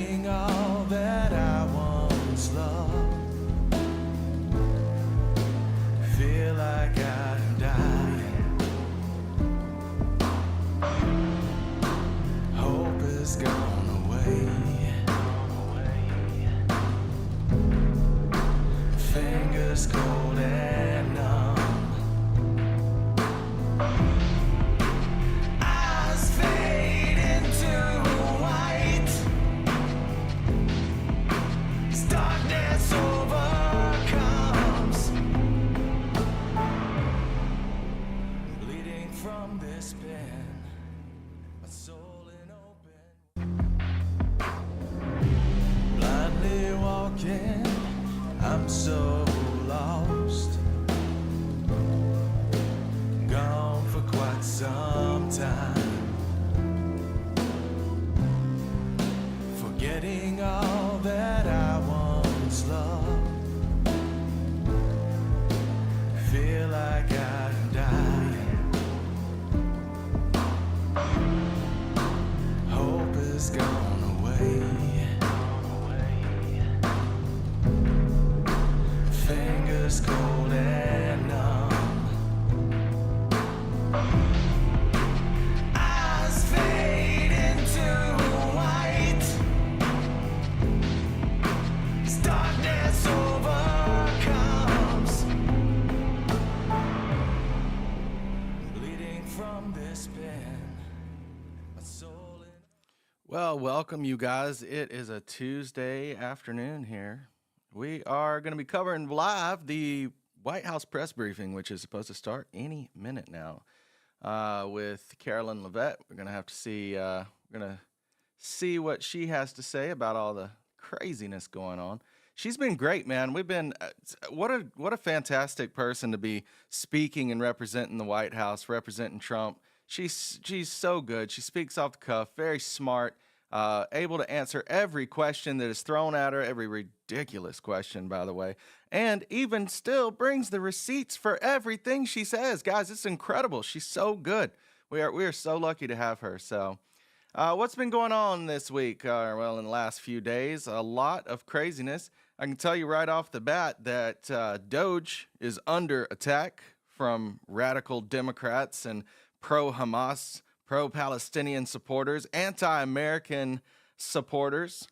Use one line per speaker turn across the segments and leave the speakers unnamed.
Forgetting all that I once loved. Feel like I'm dying. Hope is gone away. Fingers cold and numb. Eyes fade into white. Darkness overcomes. Bleeding from this pen, my soul in open. Blindly walking, I'm so lost. Gone for quite some time. Forgetting all that I once loved. Feel like I'm dying. Hope is gone away. Fingers cold and numb. Eyes fade into white. Darkness overcomes. Bleeding from this pen, my soul in. Well, welcome you guys. It is a Tuesday afternoon here. We are going to be covering live the White House press briefing, which is supposed to start any minute now. With Carolyn Levitt, we're going to have to see. We're going to see what she has to say about all the craziness going on. She's been great, man. We've been what a fantastic person to be speaking and representing the White House, representing Trump. She's so good. She speaks off the cuff, very smart, able to answer every question that is thrown at her, every ridiculous question, by the way, and even still brings the receipts for everything she says. Guys, it's incredible. She's so good. We are so lucky to have her. So. What's been going on this week? Well, in the last few days, a lot of craziness. I can tell you right off the bat that Doge is under attack from radical Democrats and pro-Hamas, pro-Palestinian supporters, anti-American supporters.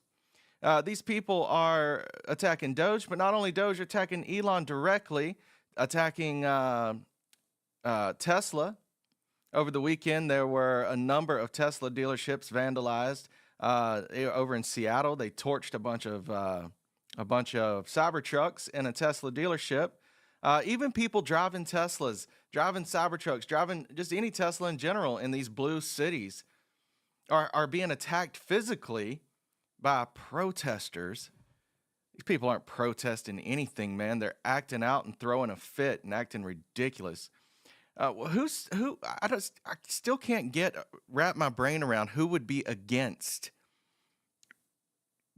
These people are attacking Doge, but not only Doge, attacking Elon directly, attacking Tesla. Over the weekend, there were a number of Tesla dealerships vandalized. Over in Seattle, they torched a bunch of Cybertrucks in a Tesla dealership. Even people driving Teslas, driving Cybertrucks, driving just any Tesla in general in these blue cities are being attacked physically by protesters. These people aren't protesting anything, man. They're acting out and throwing a fit and acting ridiculous. I still can't wrap my brain around who would be against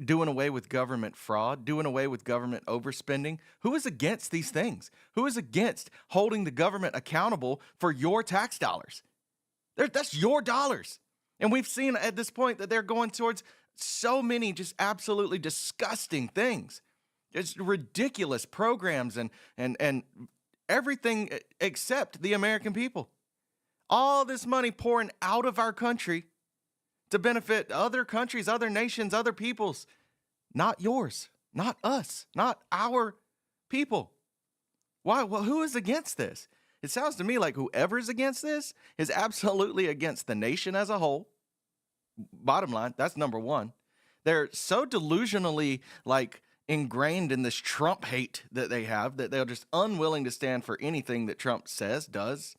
doing away with government fraud, doing away with government overspending. Who is against these things? Who is against holding the government accountable for your tax dollars? That's your dollars. And we've seen at this point that they're going towards so many just absolutely disgusting things. It's ridiculous programs and everything except the American people. All this money pouring out of our country to benefit other countries, other nations, other peoples. Not yours, not us, not our people. Why? Well, who is against this? It sounds to me like whoever's against this is absolutely against the nation as a whole. Bottom line, that's number one. They're so delusionally ingrained in this Trump hate that they have, that they're just unwilling to stand for anything that Trump says, does,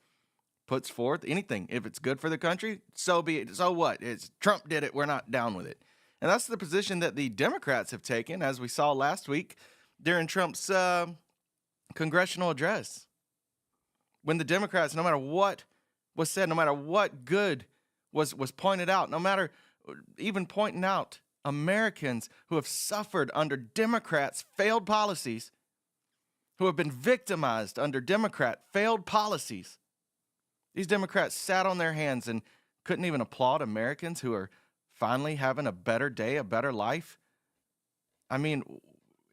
puts forth, anything. If it's good for the country, so be it. So what? It's Trump did it. We're not down with it. And that's the position that the Democrats have taken, as we saw last week during Trump's congressional address. When the Democrats, no matter what was said, no matter what good was pointed out, no matter even pointing out Americans who have suffered under Democrats' failed policies, who have been victimized under Democrat failed policies. These Democrats sat on their hands and couldn't even applaud Americans who are finally having a better day, a better life. I mean,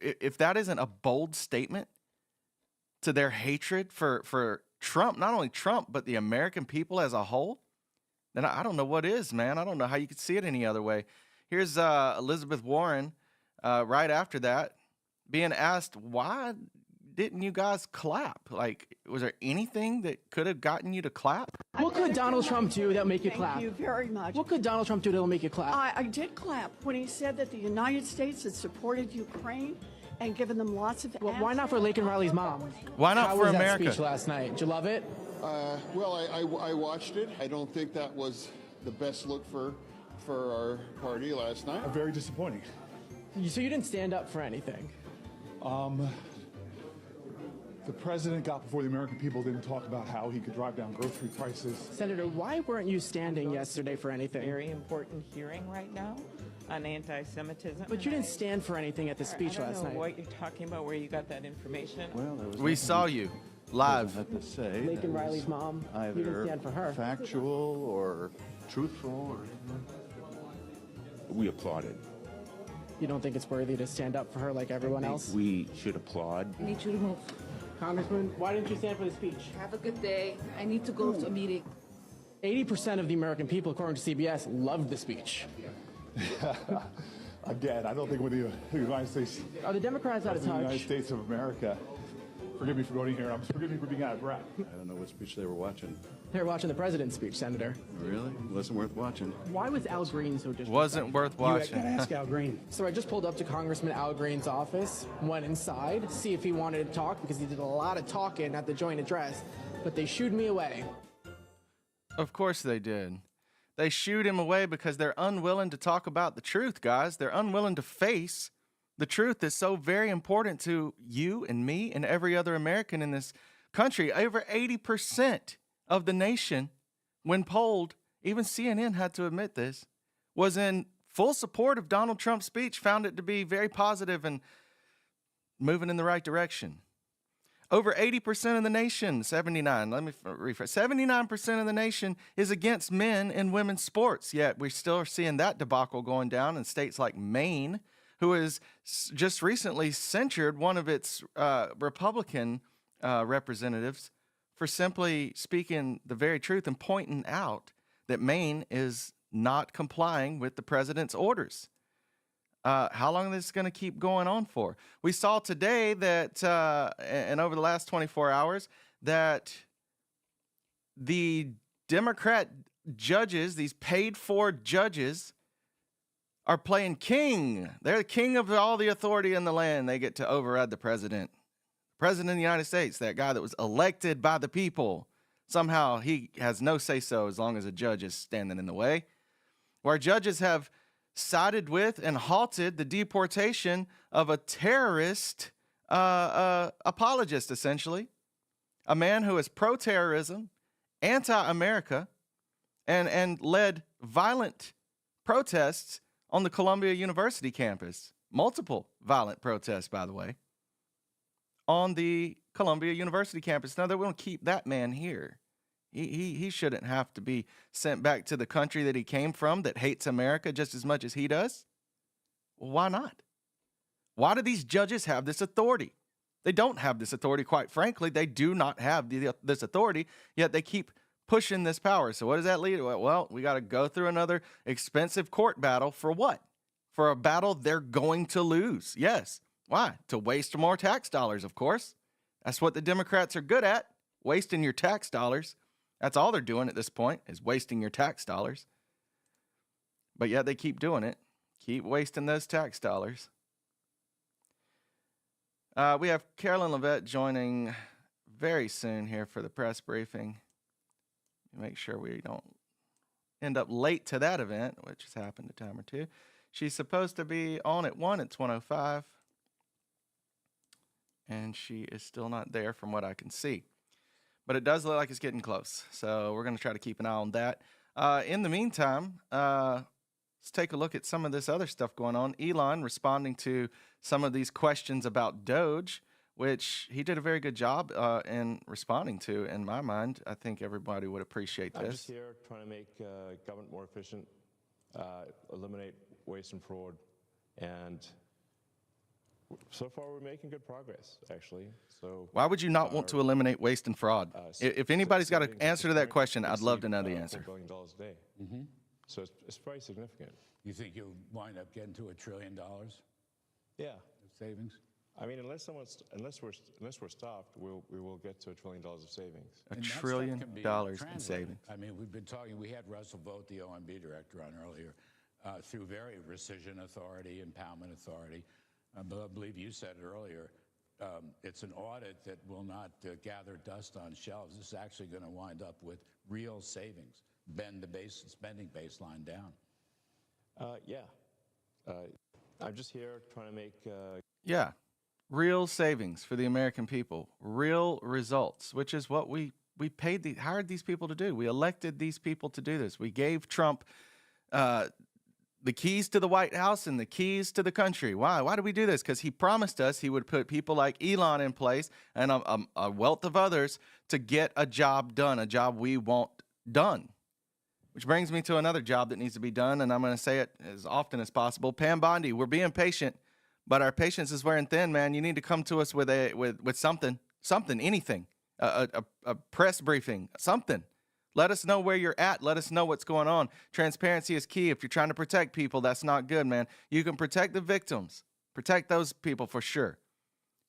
if that isn't a bold statement to their hatred for Trump, not only Trump, but the American people as a whole, then I don't know what is, man. I don't know how you could see it any other way. Here's Elizabeth Warren right after that being asked, why didn't you guys clap? Like, was there anything that could have gotten you to clap?
What could Donald Trump do that'll make you clap?
Thank you very much.
What could Donald Trump do that'll make you clap?
I did clap when he said that the United States had supported Ukraine and given them lots of
Well, why not for Laken Riley's mom?
Why not
How
for
was
America?
that speech last night? Did you love it?
Well, I watched it. I don't think that was the best look for our party last night.
Very disappointing.
So you didn't stand up for anything?
The president got before the American people, didn't talk about how he could drive down grocery prices.
Senator, why weren't you standing yesterday for anything?
Very important hearing right now on anti-Semitism.
But you didn't stand for anything at the speech last
I don't know
night.
what you're talking about, where you got that information.
Well, there was
We saw you live.
have to say
Laken
that
Riley's
was
mom, you didn't
either
stand for her.
factual or truthful.
We applauded.
You don't think it's worthy to stand up for her like everyone else?
We should applaud.
I need you to move.
Congressman, why didn't you stand for the speech?
Have a good day. I need to go to a meeting.
80% of the American people, according to CBS, loved the speech.
Again, I don't think when the United States,
Are the Democrats out of
the United
touch?
States of America, forgive me for going here, forgive me for being out of breath.
I don't know what speech they were watching.
They were watching the president's speech, Senator.
Really? Wasn't worth watching.
Why was Al Green so disrespectful?
Wasn't worth watching.
ask Al Green. So I just pulled up to Congressman Al Green's office, went inside to see if he wanted to talk because he did a lot of talking at the joint address, but they shooed me away.
Of course they did. They shoot him away because they're unwilling to talk about the truth, guys. They're unwilling to face the truth that's so very important to you and me and every other American in this country. Over 80% of the nation, when polled, even CNN had to admit this, was in full support of Donald Trump's speech, found it to be very positive and moving in the right direction. Over 80% of the nation, 79, let me rephrase, 79% of the nation is against men and women's sports, yet we still are seeing that debacle going down in states like Maine, who has just recently censured one of its Republican representatives for simply speaking the very truth and pointing out that Maine is not complying with the president's orders. How long is this going to keep going on for? We saw today that, and over the last 24 hours, that the Democrat judges, these paid-for judges, are playing king. They're the king of all the authority in the land. They get to override the president. President of the United States, that guy that was elected by the people, somehow he has no say-so as long as a judge is standing in the way. Where judges have sided with and halted the deportation of a terrorist apologist, essentially. A man who is pro-terrorism, anti-America, and led violent protests on the Columbia University campus. Multiple violent protests, by the way, on the Columbia University campus. Now, they won't keep that man here. He shouldn't have to be sent back to the country that he came from that hates America just as much as he does. Well, why not? Why do these judges have this authority? They don't have this authority, quite frankly. They do not have this authority, yet they keep pushing this power. So what does that lead to? Well, we got to go through another expensive court battle for what? For a battle they're going to lose. Yes. Why? To waste more tax dollars, of course. That's what the Democrats are good at, wasting your tax dollars. That's all they're doing at this point, is wasting your tax dollars. But yet they keep doing it. Keep wasting those tax dollars. We have Carolyn Levette joining very soon here for the press briefing. Make sure we don't end up late to that event, which has happened a time or two. She's supposed to be on at 1. It's 1:05. And she is still not there from what I can see. But it does look like it's getting close. So we're going to try to keep an eye on that. In the meantime, let's take a look at some of this other stuff going on. Elon responding to some of these questions about Doge, which he did a very good job in responding to, in my mind. I think everybody would appreciate this.
I'm just here trying to make government more efficient.
eliminate waste and fraud, and so far we're making good progress, actually. So
why would you not want to eliminate waste and fraud? If anybody's got an answer to that question, I'd love to know the answer.
$4 billion a day. So it's very significant.
You think you'll wind up getting to $1 trillion of
Yeah.
savings?
I mean, unless we're stopped, we will get to $1 trillion of savings.
$1
And that stuff
trillion
can be
in
translated.
savings.
I mean, we've been talking, we had Russell Vogt, the OMB director, on earlier, through very rescission authority, impoundment authority. But I believe you said it earlier, it's an audit that will not gather dust on shelves. This is actually going to wind up with real savings, bend the spending baseline down.
Yeah. I'm just here trying to make...
Yeah. Real savings for the American people. Real results, which is what we hired these people to do. We elected these people to do this. We gave Trump the keys to the White House and the keys to the country. Why? Why did we do this? Because he promised us he would put people like Elon in place and a wealth of others to get a job done, a job we want done. Which brings me to another job that needs to be done, and I'm going to say it as often as possible. Pam Bondi, we're being patient, but our patience is wearing thin, man. You need to come to us with something, anything, a press briefing, something. Let us know where you're at. Let us know what's going on. Transparency is key. If you're trying to protect people, that's not good, man. You can protect the victims. Protect those people for sure.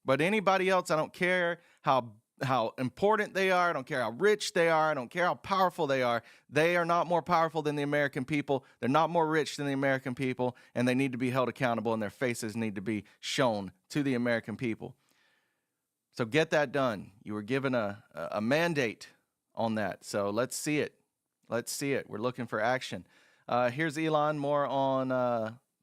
But anybody else, I don't care how important they are. I don't care how rich they are. I don't care how powerful they are. They are not more powerful than the American people. They're not more rich than the American people, and they need to be held accountable, and their faces need to be shown to the American people. So get that done. You were given a mandate on that. So let's see it. Let's see it. We're looking for action. Here's Elon, more on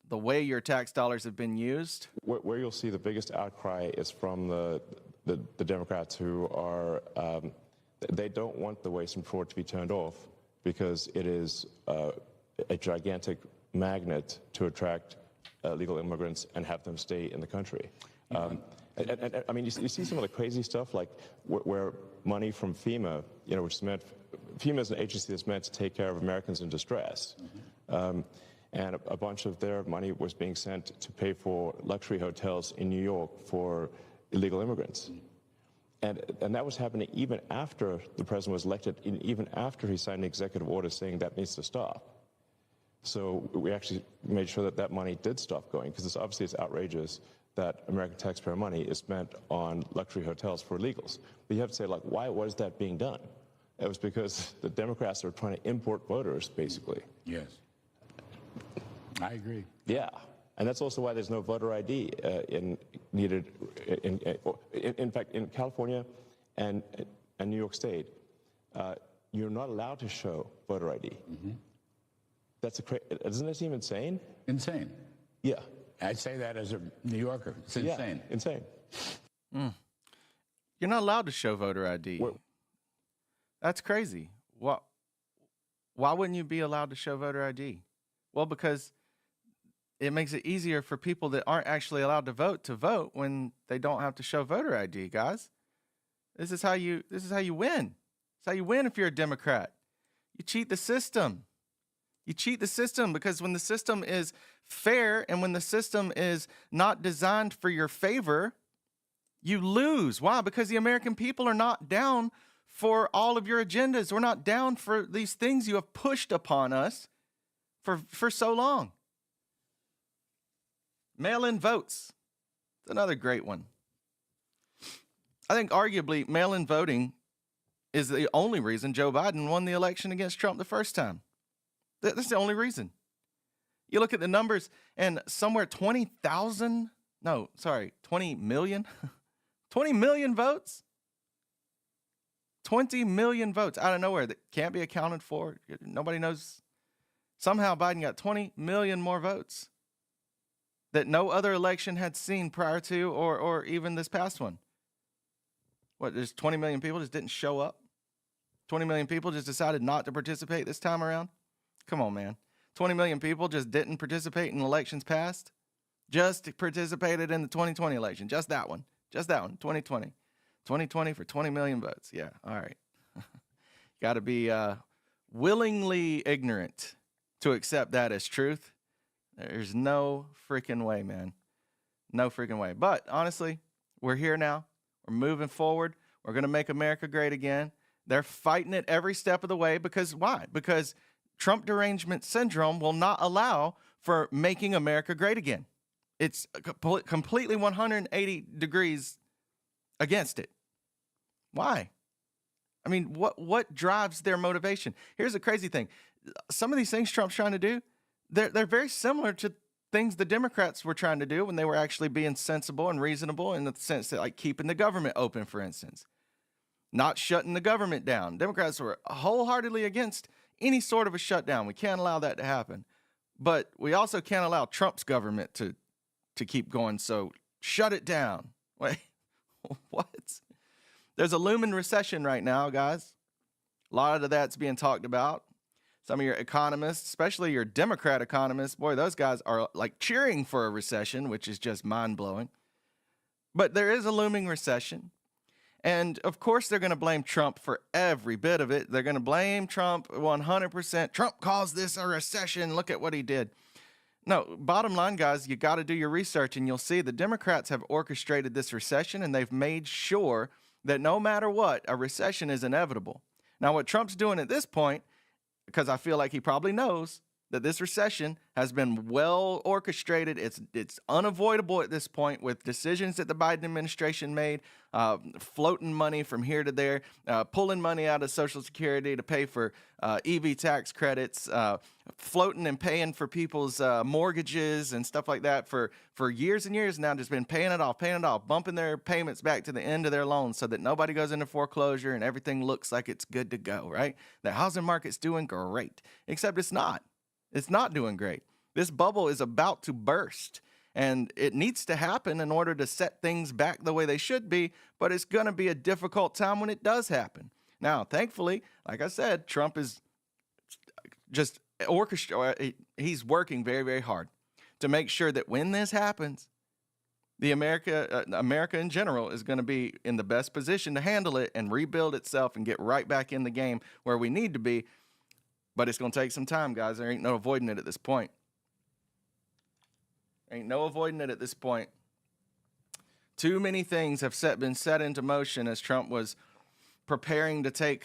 the way your tax dollars have been used.
Where you'll see the biggest outcry is from the Democrats who are, they don't want the waste and fraud to be turned off because it is a gigantic magnet to attract illegal immigrants and have them stay in the country. And I mean, you see some of the crazy stuff, like where money from FEMA, which is meant, FEMA is an agency that's meant to take care of Americans in distress. And a bunch of their money was being sent to pay for luxury hotels in New York for illegal immigrants. And that was happening even after the president was elected, and even after he signed an executive order saying that needs to stop. So we actually made sure that money did stop going, because obviously it's outrageous that American taxpayer money is spent on luxury hotels for illegals. But you have to say, like, why was that being done? It was because the Democrats are trying to import voters, basically.
Yes. I agree.
Yeah. And that's also why there's no voter ID needed. In fact, in California and New York State, you're not allowed to show voter ID. Doesn't that seem insane?
Insane.
Yeah.
I'd say that as a New Yorker. It's insane.
Yeah, insane.
You're not allowed to show voter ID. That's crazy. Why wouldn't you be allowed to show voter ID? Well, because it makes it easier for people that aren't actually allowed to vote when they don't have to show voter ID, guys. This is how you win. This is how you win if you're a Democrat. You cheat the system. You cheat the system, because when the system is fair and when the system is not designed for your favor, you lose. Why? Because the American people are not down for all of your agendas. We're not down for these things you have pushed upon us for so long. Mail-in votes. It's another great one. I think arguably mail-in voting is the only reason Joe Biden won the election against Trump the first time. That's the only reason. You look at the numbers, and somewhere 20 million. 20 million votes. 20 million votes out of nowhere that can't be accounted for. Nobody knows. Somehow Biden got 20 million more votes that no other election had seen prior to or even this past one. There's 20 million people just didn't show up? 20 million people just decided not to participate this time around? Come on, man. 20 million people just didn't participate in elections past? Just participated in the 2020 election. Just that one. 2020. 2020 for 20 million votes. Yeah, all right. Got to be willingly ignorant to accept that as truth. There's no freaking way, man. No freaking way. But honestly, we're here now. We're moving forward. We're going to make America great again. They're fighting it every step of the way because why? Because Trump derangement syndrome will not allow for making America great again. It's completely 180 degrees against it. Why? I mean, what drives their motivation? Here's the crazy thing. Some of these things Trump's trying to do, they're very similar to things the Democrats were trying to do when they were actually being sensible and reasonable, in the sense that, like, keeping the government open, for instance, not shutting the government down. Democrats were wholeheartedly against any sort of a shutdown. We can't allow that to happen. But we also can't allow Trump's government to keep going. So shut it down. Wait, what? There's a looming recession right now, guys. A lot of that's being talked about. Some of your economists, especially your Democrat economists, boy, those guys are like cheering for a recession, which is just mind-blowing. But there is a looming recession. And of course, they're going to blame Trump for every bit of it. They're going to blame Trump 100%. Trump caused this a recession. Look at what he did. No, bottom line, guys, you got to do your research, and you'll see the Democrats have orchestrated this recession, and they've made sure that no matter what, a recession is inevitable. Now, what Trump's doing at this point, because I feel like he probably knows that this recession has been well orchestrated. It's unavoidable at this point with decisions that the Biden administration made, floating money from here to there, pulling money out of Social Security to pay for EV tax credits, floating and paying for people's mortgages and stuff like that for years and years now, just been paying it off, bumping their payments back to the end of their loans so that nobody goes into foreclosure and everything looks like it's good to go, right? The housing market's doing great, except it's not. It's not doing great. This bubble is about to burst, and it needs to happen in order to set things back the way they should be, but it's going to be a difficult time when it does happen. Now, thankfully, like I said, Trump is just he's working very, very hard to make sure that when this happens, the America in general is going to be in the best position to handle it and rebuild itself and get right back in the game where we need to be. But it's going to take some time, guys. There ain't no avoiding it at this point. Ain't no avoiding it at this point. Too many things have been set into motion as Trump was preparing to take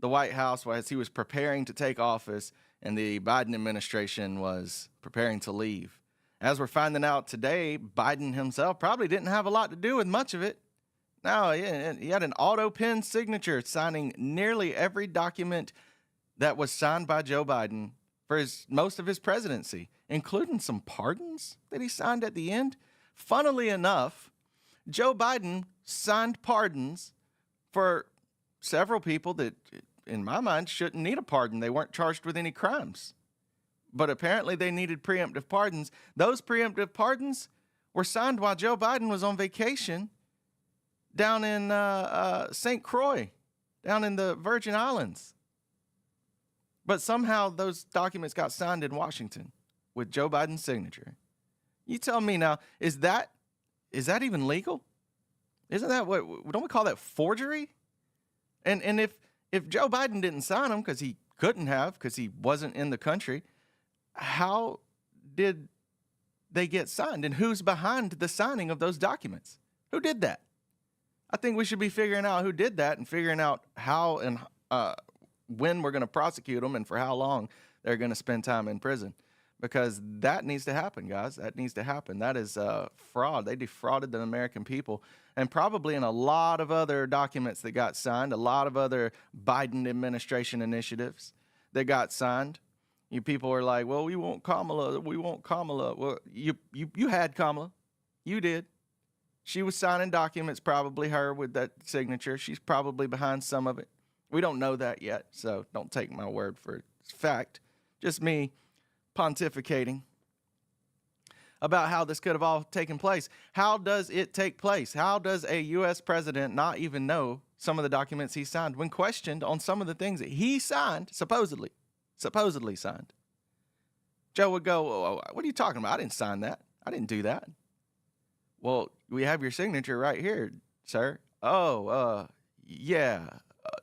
the White House, as he was preparing to take office, and the Biden administration was preparing to leave. As we're finding out today, Biden himself probably didn't have a lot to do with much of it. No, he had an auto pen signature signing nearly every document that was signed by Joe Biden for most of his presidency, including some pardons that he signed at the end. Funnily enough, Joe Biden signed pardons for several people that, in my mind, shouldn't need a pardon. They weren't charged with any crimes. But apparently they needed preemptive pardons. Those preemptive pardons were signed while Joe Biden was on vacation down in St. Croix, down in the Virgin Islands. But somehow those documents got signed in Washington with Joe Biden's signature. You tell me now, is that even legal? Isn't that don't we call that forgery? And if Joe Biden didn't sign them because he couldn't have, because he wasn't in the country, how did they get signed? And who's behind the signing of those documents? Who did that? I think we should be figuring out who did that and figuring out how and when we're going to prosecute them and for how long they're going to spend time in prison, because that needs to happen, guys. That needs to happen. That is fraud. They defrauded the American people, and probably in a lot of other documents that got signed, a lot of other Biden administration initiatives that got signed. You people are like, well, we want Kamala. We want Kamala. Well, you had Kamala. You did. She was signing documents, probably her with that signature. She's probably behind some of it. We don't know that yet, so don't take my word for it. It's fact. Just me pontificating about how this could have all taken place. How does it take place? How does a U.S. president not even know some of the documents he signed when questioned on some of the things that he signed, supposedly signed? Joe would go, oh, what are you talking about? I didn't sign that. I didn't do that. Well, we have your signature right here, sir. Oh, yeah.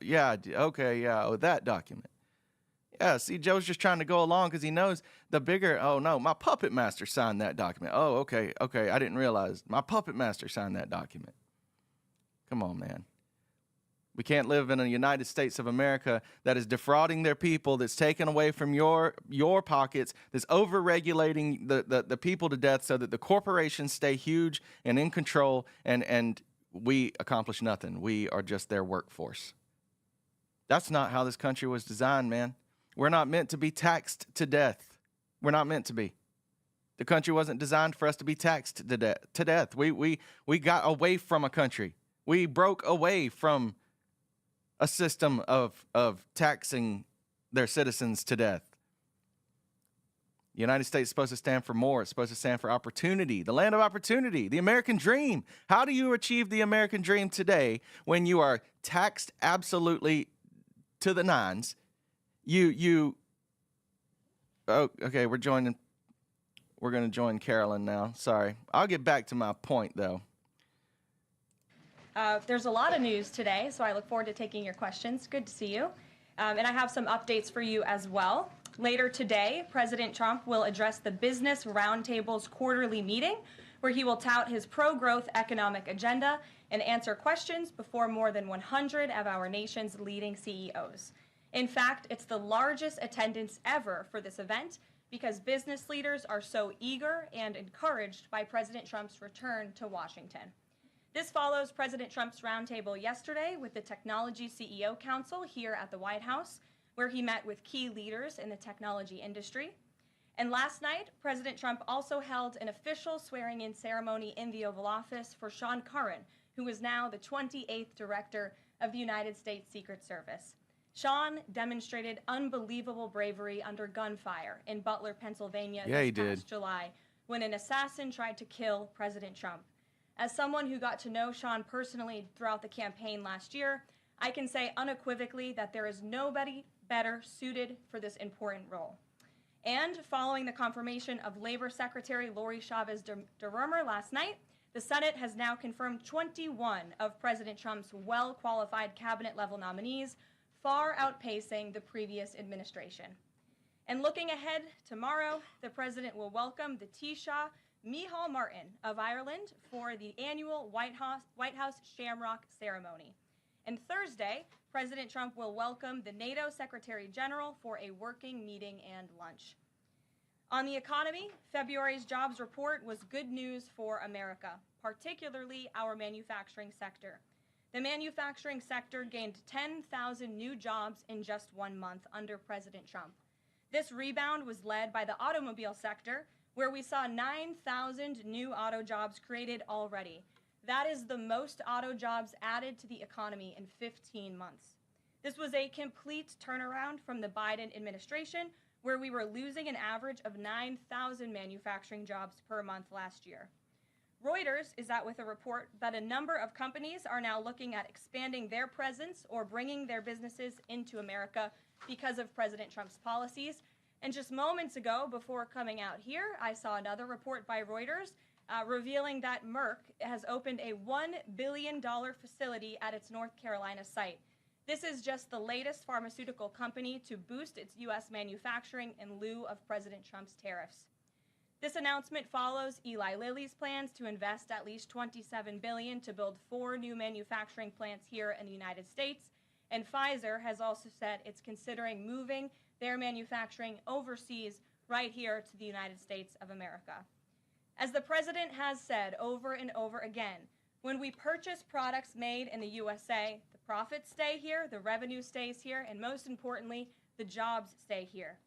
Yeah, okay, yeah, that document. Yeah, see, Joe's just trying to go along because he knows the bigger, oh no, my puppet master signed that document. Oh, okay, I didn't realize. My puppet master signed that document. Come on, man. We can't live in a United States of America that is defrauding their people, that's taken away from your pockets, that's over-regulating the people to death so that the corporations stay huge and in control, and we accomplish nothing. We are just their workforce. That's not how this country was designed, man. We're not meant to be taxed to death. We're not meant to be. The country wasn't designed for us to be taxed to death. We got away from a country. We broke away from a system of taxing their citizens to death. The United States is supposed to stand for more. It's supposed to stand for opportunity, the land of opportunity, the American dream. How do you achieve the American dream today when you are taxed absolutely to the nines? Okay, we're going to join Carolyn now. Sorry. I'll get back to my point, though.
There's a lot of news today, so I look forward to taking your questions. Good to see you. And I have some updates for you as well. Later today, President Trump will address the Business Roundtable's quarterly meeting, where he will tout his pro-growth economic agenda and answer questions before more than 100 of our nation's leading CEOs. In fact, it's the largest attendance ever for this event because business leaders are so eager and encouraged by President Trump's return to Washington. This follows President Trump's roundtable yesterday with the Technology CEO Council here at the White House, where he met with key leaders in the technology industry. And last night, President Trump also held an official swearing-in ceremony in the Oval Office for Sean Curran, who is now the 28th Director of the United States Secret Service. Sean demonstrated unbelievable bravery under gunfire in Butler, Pennsylvania this past July when an assassin tried to kill President Trump. As someone who got to know Sean personally throughout the campaign last year, I can say unequivocally that there is nobody better suited for this important role. And following the confirmation of Labor Secretary Lori Chavez DeRomer last night, the Senate has now confirmed 21 of President Trump's well-qualified cabinet-level nominees, far outpacing the previous administration. And looking ahead, tomorrow, the president will welcome the Taoiseach Micheál Martin of Ireland for the annual White House Shamrock ceremony. And Thursday, President Trump will welcome the NATO Secretary General for a working meeting and lunch. On the economy, February's jobs report was good news for America, particularly our manufacturing sector. The manufacturing sector gained 10,000 new jobs in just 1 month under President Trump. This rebound was led by the automobile sector, where we saw 9,000 new auto jobs created already. That is the most auto jobs added to the economy in 15 months. This was a complete turnaround from the Biden administration, where we were losing an average of 9,000 manufacturing jobs per month last year. Reuters is out with a report that a number of companies are now looking at expanding their presence or bringing their businesses into America because of President Trump's policies. And just moments ago, before coming out here, I saw another report by Reuters revealing that Merck has opened a $1 billion facility at its North Carolina site. This is just the latest pharmaceutical company to boost its U.S. manufacturing in lieu of President Trump's tariffs. This announcement follows Eli Lilly's plans to invest at least $27 billion to build 4 new manufacturing plants here in the United States, and Pfizer has also said it's considering moving their manufacturing overseas right here to the United States of America. As the president has said over and over again, when we purchase products made in the USA, the profits stay here, the revenue stays here, and most importantly, the jobs stay here.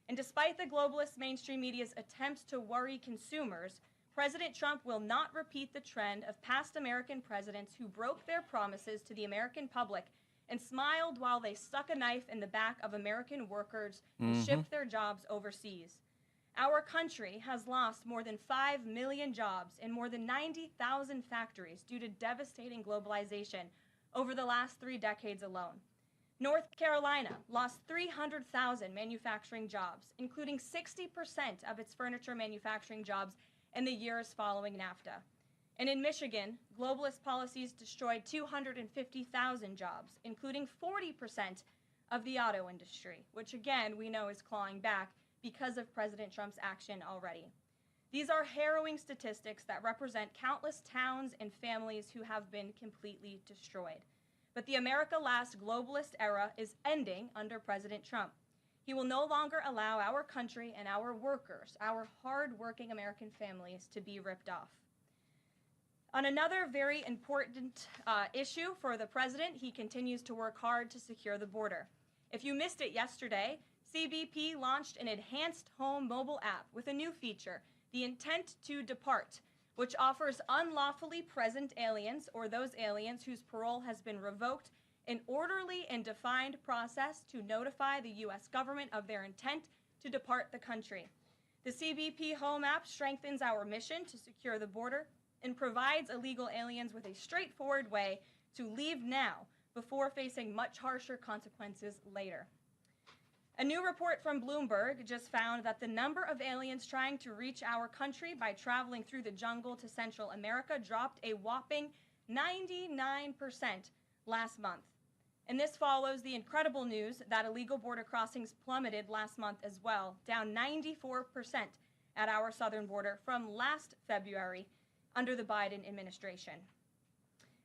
And despite the globalist mainstream media's attempts to worry consumers, President Trump will not repeat the trend of past American presidents who broke their promises to the American public and smiled while they stuck a knife in the back of American workers and shipped their jobs overseas. Our country has lost more than 5 million jobs in more than 90,000 factories due to devastating globalization over the last 3 decades alone. North Carolina lost 300,000 manufacturing jobs, including 60% of its furniture manufacturing jobs in the years following NAFTA. And in Michigan, globalist policies destroyed 250,000 jobs, including 40% of the auto industry, which again we know is clawing back because of President Trump's action already. These are harrowing statistics that represent countless towns and families who have been completely destroyed. But the America Last globalist era is ending under President Trump. He will no longer allow our country and our workers, our hard-working American families, to be ripped off. On another very important issue for the president, he continues to work hard to secure the border. If you missed it yesterday, CBP launched an enhanced home mobile app with a new feature, the Intent to Depart, which offers unlawfully present aliens or those aliens whose parole has been revoked an orderly and defined process to notify the U.S. government of their intent to depart the country. The CBP Home app strengthens our mission to secure the border and provides illegal aliens with a straightforward way to leave now before facing much harsher consequences later. A new report from Bloomberg just found that the number of aliens trying to reach our country by traveling through the jungle to Central America dropped a whopping 99% last month. And this follows the incredible news that illegal border crossings plummeted last month as well, down 94% at our southern border from last February under the Biden administration.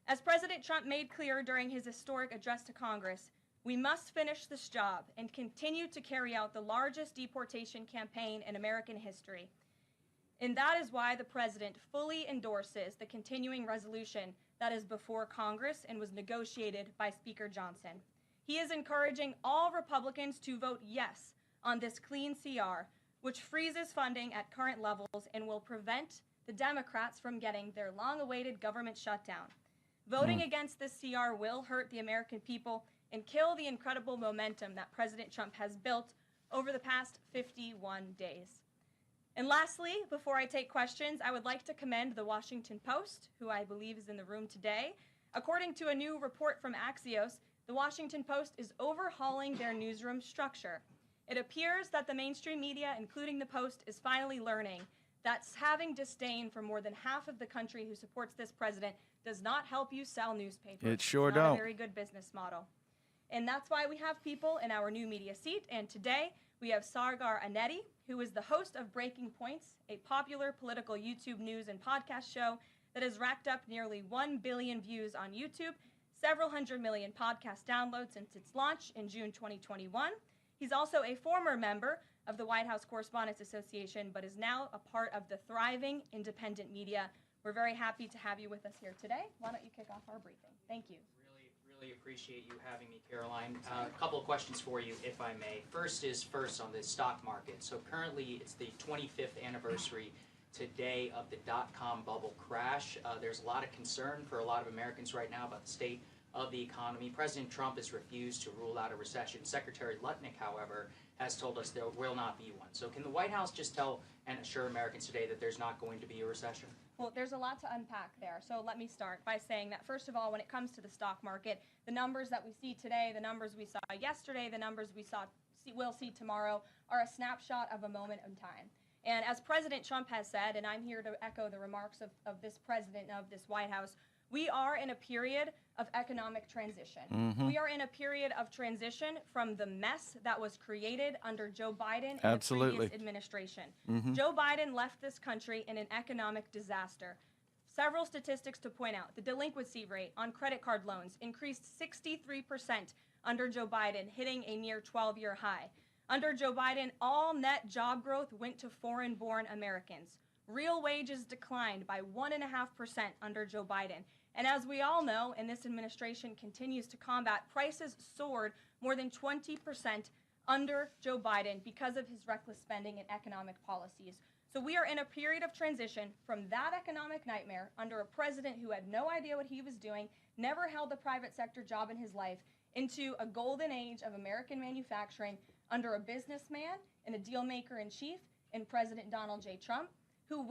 As President Trump made clear during his historic address to Congress, we must finish this job and continue to carry out the largest deportation campaign in American history. And that is why the president fully endorses the continuing resolution that is before Congress and was negotiated by Speaker Johnson. He is encouraging all Republicans to vote yes on this clean CR, which freezes funding at current levels and will prevent the Democrats from getting their long-awaited government shutdown. Voting against this CR will hurt the American people and kill the incredible momentum that President Trump has built over the past 51 days. And lastly, before I take questions, I would like to commend the Washington Post, who I believe is in the room today. According to a new report from Axios, the Washington Post is overhauling their newsroom structure. It appears that the mainstream media, including the Post, is finally learning that having disdain for more than half of the country who supports this president does not help you sell newspapers.
It sure
It's not
don't.
a very good business model. And that's why we have people in our new media seat. And today we have Sargar Aneti, who is the host of Breaking Points, a popular political YouTube news and podcast show that has racked up nearly 1 billion views on YouTube, several hundred million podcast downloads since its launch in June 2021. He's also a former member of the White House Correspondents Association, but is now a part of the thriving independent media. We're very happy to have you with us here today. Why don't you kick off our briefing? Thank you.
Really appreciate you having me, Caroline. A couple of questions for you, if I may. First on the stock market. So currently it's the 25th anniversary today of the dot-com bubble crash. There's a lot of concern for a lot of Americans right now about the state of the economy. President Trump has refused to rule out a recession. Secretary Lutnick, however, has told us there will not be one. So can the White House just tell and assure Americans today that there's not going to be a recession?
Well, there's a lot to unpack there. So let me start by saying that, first of all, when it comes to the stock market, the numbers that we see today, the numbers we saw yesterday, the numbers we'll see tomorrow are a snapshot of a moment in time. And as President Trump has said, and I'm here to echo the remarks of this president of this White House, we are in a period of economic transition. We are in a period of transition from the mess that was created under Joe Biden and the previous administration. Joe Biden left this country in an economic disaster. Several statistics to point out. The delinquency rate on credit card loans increased 63% under Joe Biden, hitting a near 12-year high. Under Joe Biden, all net job growth went to foreign-born Americans. Real wages declined by 1.5% under Joe Biden. And as we all know, and this administration continues to combat, prices soared more than 20% under Joe Biden because of his reckless spending and economic policies. So we are in a period of transition from that economic nightmare under a president who had no idea what he was doing, never held a private sector job in his life, into a golden age of American manufacturing under a businessman and a deal maker in chief in President Donald J. Trump, who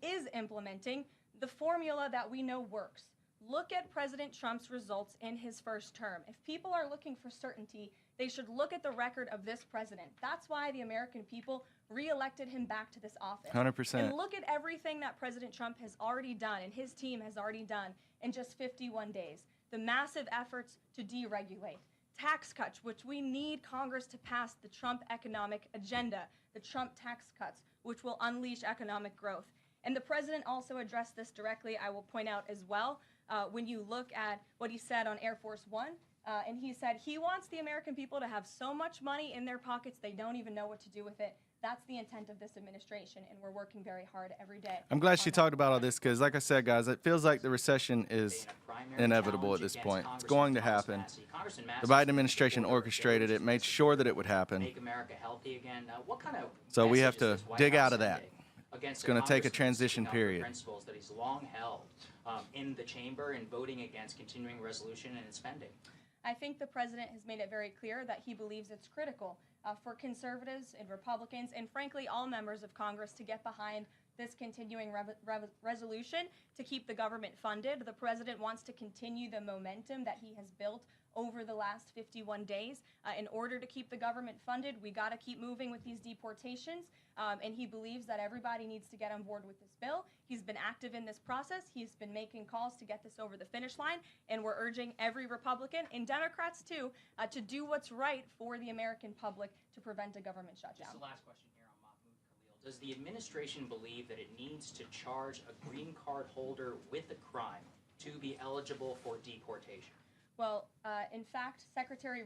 is implementing the formula that we know works. Look at President Trump's results in his first term. If people are looking for certainty, they should look at the record of this president. That's why the American people re-elected him back to this office.
100%.
And look at everything that President Trump has already done and his team has already done in just 51 days. The massive efforts to deregulate, tax cuts, which we need Congress to pass the Trump economic agenda, the Trump tax cuts, which will unleash economic growth. And the president also addressed this directly, I will point out as well, when you look at what he said on Air Force One. And he said he wants the American people to have so much money in their pockets they don't even know what to do with it. That's the intent of this administration, and we're working very hard every day.
I'm glad she talked about all this because, like I said, guys, it feels like the recession is inevitable at this point. It's going to happen. The Biden administration orchestrated it, made sure that it would happen.
Make America healthy again. What kind of
So we have to
message is this White
dig
House
out of that.
sending against
It's going to take a
Congressman
transition
sticking up for
period.
Principles that he's long held in the chamber and voting against continuing resolution and spending.
I think the president has made it very clear that he believes it's critical for conservatives and Republicans and, frankly, all members of Congress to get behind this continuing resolution to keep the government funded. The president wants to continue the momentum that he has built over the last 51 days. In order to keep the government funded, we got to keep moving with these deportations, and he believes that everybody needs to get on board with this bill. He's been active in this process. He's been making calls to get this over the finish line, and we're urging every Republican, and Democrats too, to do what's right for the American public to prevent a government shutdown.
Just the last question here on Mahmoud Khalil. Does the administration believe that it needs to charge a green card holder with a crime to be eligible for deportation?
Well, in fact, Secretary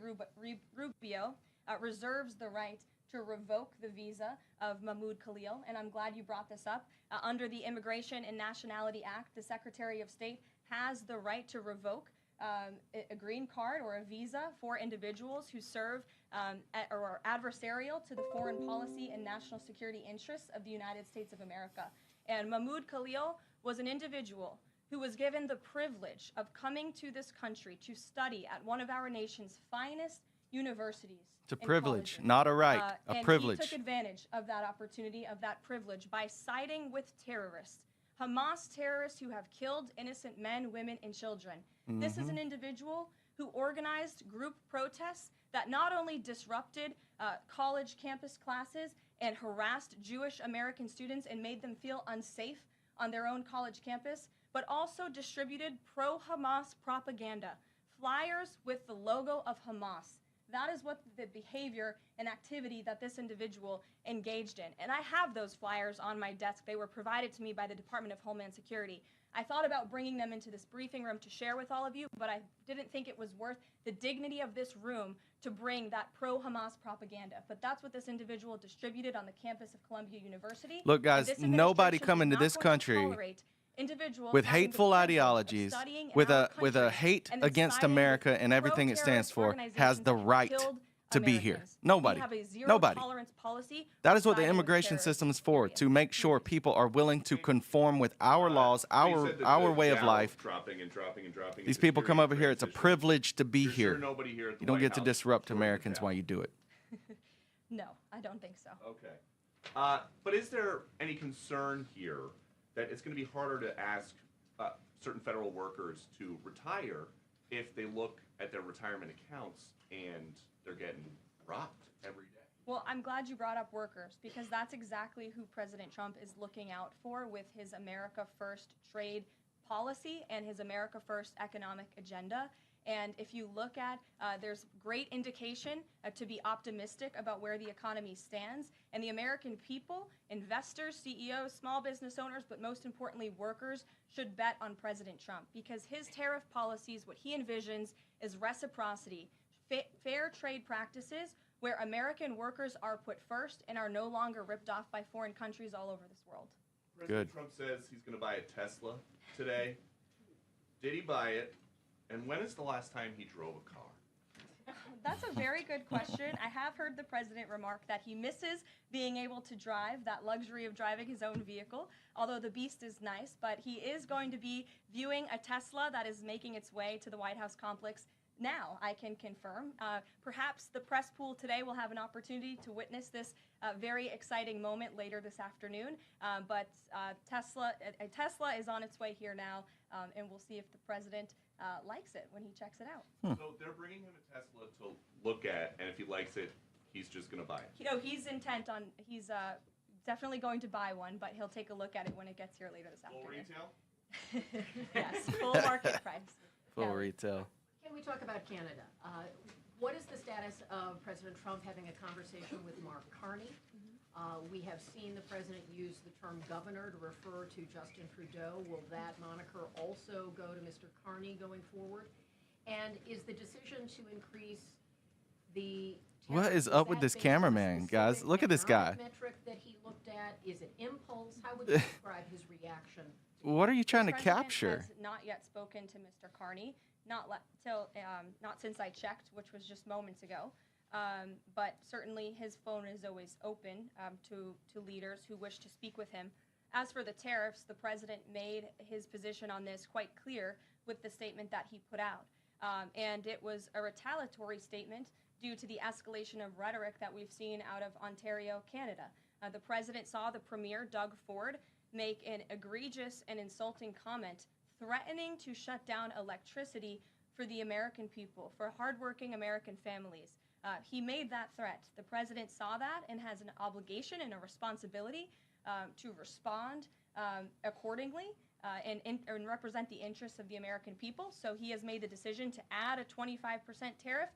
Rubio reserves the right to revoke the visa of Mahmoud Khalil, and I'm glad you brought this up. Under the Immigration and Nationality Act, the Secretary of State has the right to revoke a green card or a visa for individuals who serve or are adversarial to the foreign policy and national security interests of the United States of America. And Mahmoud Khalil was an individual who was given the privilege of coming to this country to study at one of our nation's finest universities.
It's a privilege, not a right, a privilege.
And he took advantage of that opportunity, of that privilege, by siding with terrorists, Hamas terrorists who have killed innocent men, women, and children. This is an individual who organized group protests that not only disrupted college campus classes and harassed Jewish American students and made them feel unsafe on their own college campus, but also distributed pro-Hamas propaganda, flyers with the logo of Hamas. That is what the behavior and activity that this individual engaged in. And I have those flyers on my desk. They were provided to me by the Department of Homeland Security. I thought about bringing them into this briefing room to share with all of you, but I didn't think it was worth the dignity of this room to bring that pro-Hamas propaganda. But that's what this individual distributed on the campus of Columbia University.
Look, guys, nobody coming to this country with hateful ideologies, with a hate against America and everything it stands for, has the right to be here. Nobody. Nobody. That is what the immigration system is for, to make sure people are willing to conform with our laws, our way of life. These people come over here. It's a privilege to be here. You don't get to disrupt Americans while you do it.
No, I don't think so.
Okay. But is there any concern here that it's going to be harder to ask certain federal workers to retire if they look at their retirement accounts and they're getting robbed every day?
Well, I'm glad you brought up workers, because that's exactly who President Trump is looking out for with his America First trade policy and his America First economic agenda. And if you look at, there's great indication to be optimistic about where the economy stands. And the American people, investors, CEOs, small business owners, but most importantly, workers, should bet on President Trump, because his tariff policies, what he envisions is reciprocity, fair trade practices where American workers are put first and are no longer ripped off by foreign countries all over this world.
President Trump says he's going to buy a Tesla today. Did he buy it? And when is the last time he drove a car?
That's a very good question. I have heard the president remark that he misses being able to drive, that luxury of driving his own vehicle, although the beast is nice. But he is going to be viewing a Tesla that is making its way to the White House complex now, I can confirm. Perhaps the press pool today will have an opportunity to witness this very exciting moment later this afternoon. But a Tesla is on its way here now, and we'll see if the president likes it when he checks it out.
So they're bringing him a Tesla to look at, and if he likes it, he's just going to buy it.
You know, he's intent on, he's definitely going to buy one, but he'll take a look at it when it gets here later this afternoon.
Full retail?
Yes, full market price.
Full retail.
Can we talk about Canada? What is the status of President Trump having a conversation with Mark Carney? We have seen the president use the term governor to refer to Justin Trudeau. Will that moniker also go to Mr. Carney going forward? And is the decision to increase the
What is up with this cameraman, guys? Look at this guy.
metric that he looked at? Is it impulse? How would you describe his reaction?
What are you trying to
The president
capture?
has not yet spoken to Mr. Carney, not since I checked, which was just moments ago. But certainly his phone is always open to leaders who wish to speak with him. As for the tariffs, the president made his position on this quite clear with the statement that he put out. And it was a retaliatory statement due to the escalation of rhetoric that we've seen out of Ontario, Canada. The president saw the Premier, Doug Ford, make an egregious and insulting comment threatening to shut down electricity for the American people, for hardworking American families. He made that threat. The president saw that and has an obligation and a responsibility to respond accordingly and represent the interests of the American people. So he has made the decision to add a 25% tariff.